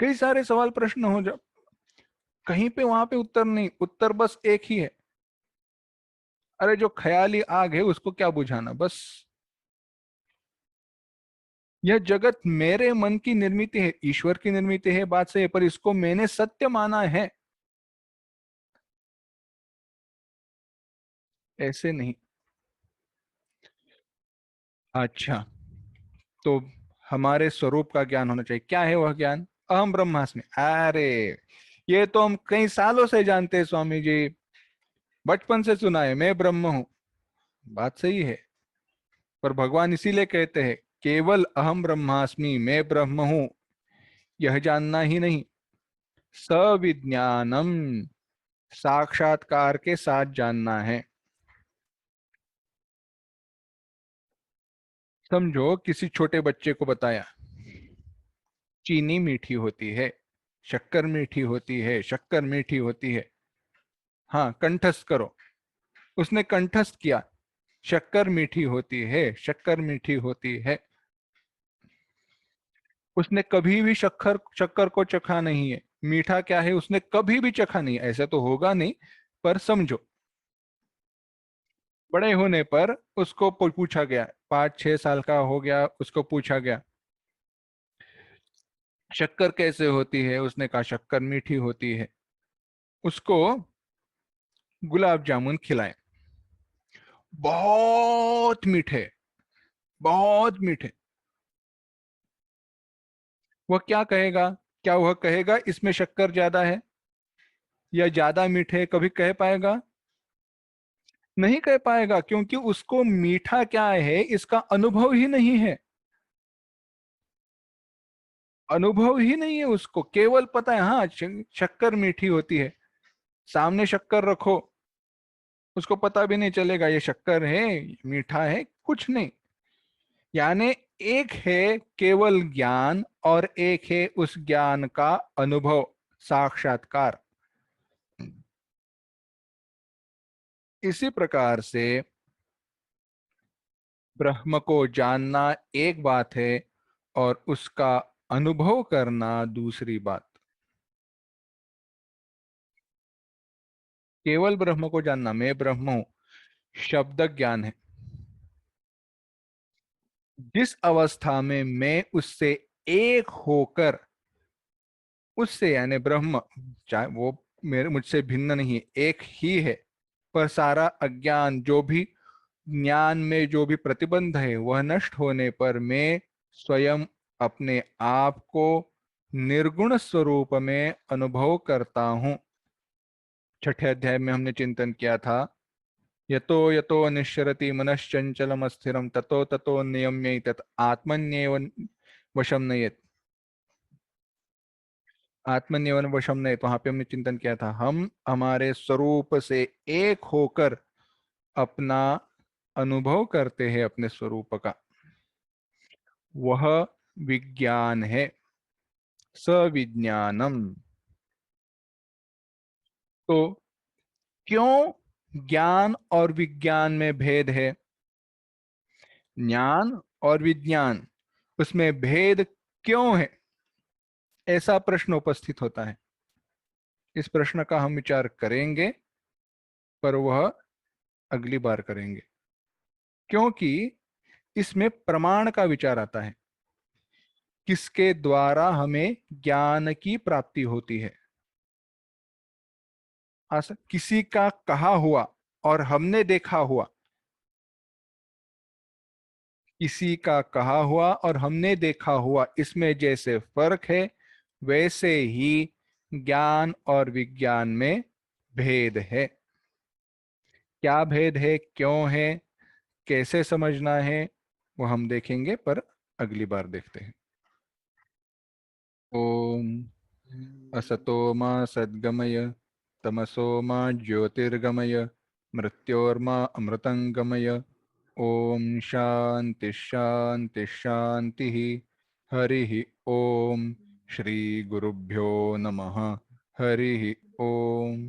कई सारे सवाल प्रश्न हो जा, कहीं पे वहां पे उत्तर नहीं, उत्तर बस एक ही है। अरे जो ख्याली आग है उसको क्या बुझाना, बस। यह जगत मेरे मन की निर्मित है, ईश्वर की निर्मित है, बात सही है, पर इसको मैंने सत्य माना है, ऐसे नहीं। अच्छा, तो हमारे स्वरूप का ज्ञान होना चाहिए। क्या है वह ज्ञान? अहम ब्रह्मास्मि। अरे ये तो हम कई सालों से जानते हैं स्वामी जी, बचपन से सुना है, मैं ब्रह्म हूं। बात सही है, पर भगवान इसीलिए कहते हैं केवल अहम ब्रह्मास्मि, मैं ब्रह्म हूं, यह जानना ही नहीं, सविज्ञानम, साक्षात्कार के साथ जानना है। समझो किसी छोटे बच्चे को बताया चीनी मीठी होती है, शक्कर मीठी होती है, शक्कर मीठी होती है। हाँ, कंठस्थ करो। उसने कंठस्थ किया, शक्कर मीठी होती है, शक्कर मीठी होती है। उसने कभी भी शक्कर शक्कर को चखा नहीं है, मीठा क्या है उसने कभी भी चखा नहीं है। ऐसा तो होगा नहीं, पर समझो। बड़े होने पर उसको पूछा गया, 5-6 साल का हो गया, उसको पूछा गया शक्कर कैसे होती है, उसने कहा शक्कर मीठी होती है। उसको गुलाब जामुन खिलाए, बहुत मीठे, बहुत मीठे। वह क्या कहेगा? क्या वह कहेगा इसमें शक्कर ज्यादा है या ज्यादा मीठे? कभी कह पाएगा? नहीं कह पाएगा, क्योंकि उसको मीठा क्या है इसका अनुभव ही नहीं है। अनुभव ही नहीं है उसको, केवल पता है हाँ शक्कर मीठी होती है। सामने शक्कर रखो, उसको पता भी नहीं चलेगा ये शक्कर है, मीठा है, कुछ नहीं। यानी एक है केवल ज्ञान और एक है उस ज्ञान का अनुभव, साक्षात्कार। इसी प्रकार से ब्रह्म को जानना एक बात है और उसका अनुभव करना दूसरी बात। केवल ब्रह्म को जानना, मैं ब्रह्म हूं, शब्द ज्ञान है। जिस अवस्था में मैं उससे एक होकर, उससे यानी ब्रह्म, चाहे वो मेरे मुझसे भिन्न नहीं है, एक ही है, पर सारा अज्ञान जो भी ज्ञान में जो भी प्रतिबंध है वह नष्ट होने पर मैं स्वयं अपने आप को निर्गुण स्वरूप में अनुभव करता हूं। छठे अध्याय में हमने चिंतन किया था, यतो यतो निश्चरति मनश्चंचलम अस्थिरम ततो ततो नियम्य तत् आत्मन्येव वशम नयेत। आत्मन्यवन वशम नहीं, तो वहां पे हमने चिंतन किया था हम हमारे स्वरूप से एक होकर अपना अनुभव करते हैं अपने स्वरूप का, वह विज्ञान है, सविज्ञानम। तो क्यों ज्ञान और विज्ञान में भेद है? ज्ञान और विज्ञान, उसमें भेद क्यों है? ऐसा प्रश्न उपस्थित होता है। इस प्रश्न का हम विचार करेंगे, पर वह अगली बार करेंगे, क्योंकि इसमें प्रमाण का विचार आता है, किसके द्वारा हमें ज्ञान की प्राप्ति होती है। किसी का कहा हुआ और हमने देखा हुआ, किसी का कहा हुआ और हमने देखा हुआ, इसमें जैसे फर्क है वैसे ही ज्ञान और विज्ञान में भेद है। क्या भेद है, क्यों है, कैसे समझना है, वो हम देखेंगे, पर अगली बार देखते हैं। ओम असतो मा सद्गमय, तमसो मा ज्योतिर्गमय, मृत्योर्मा अमृतंगमय। ओम शांति शांति शांति। हरि ओम। श्री गुरुभ्यो नमः। हरि ओम।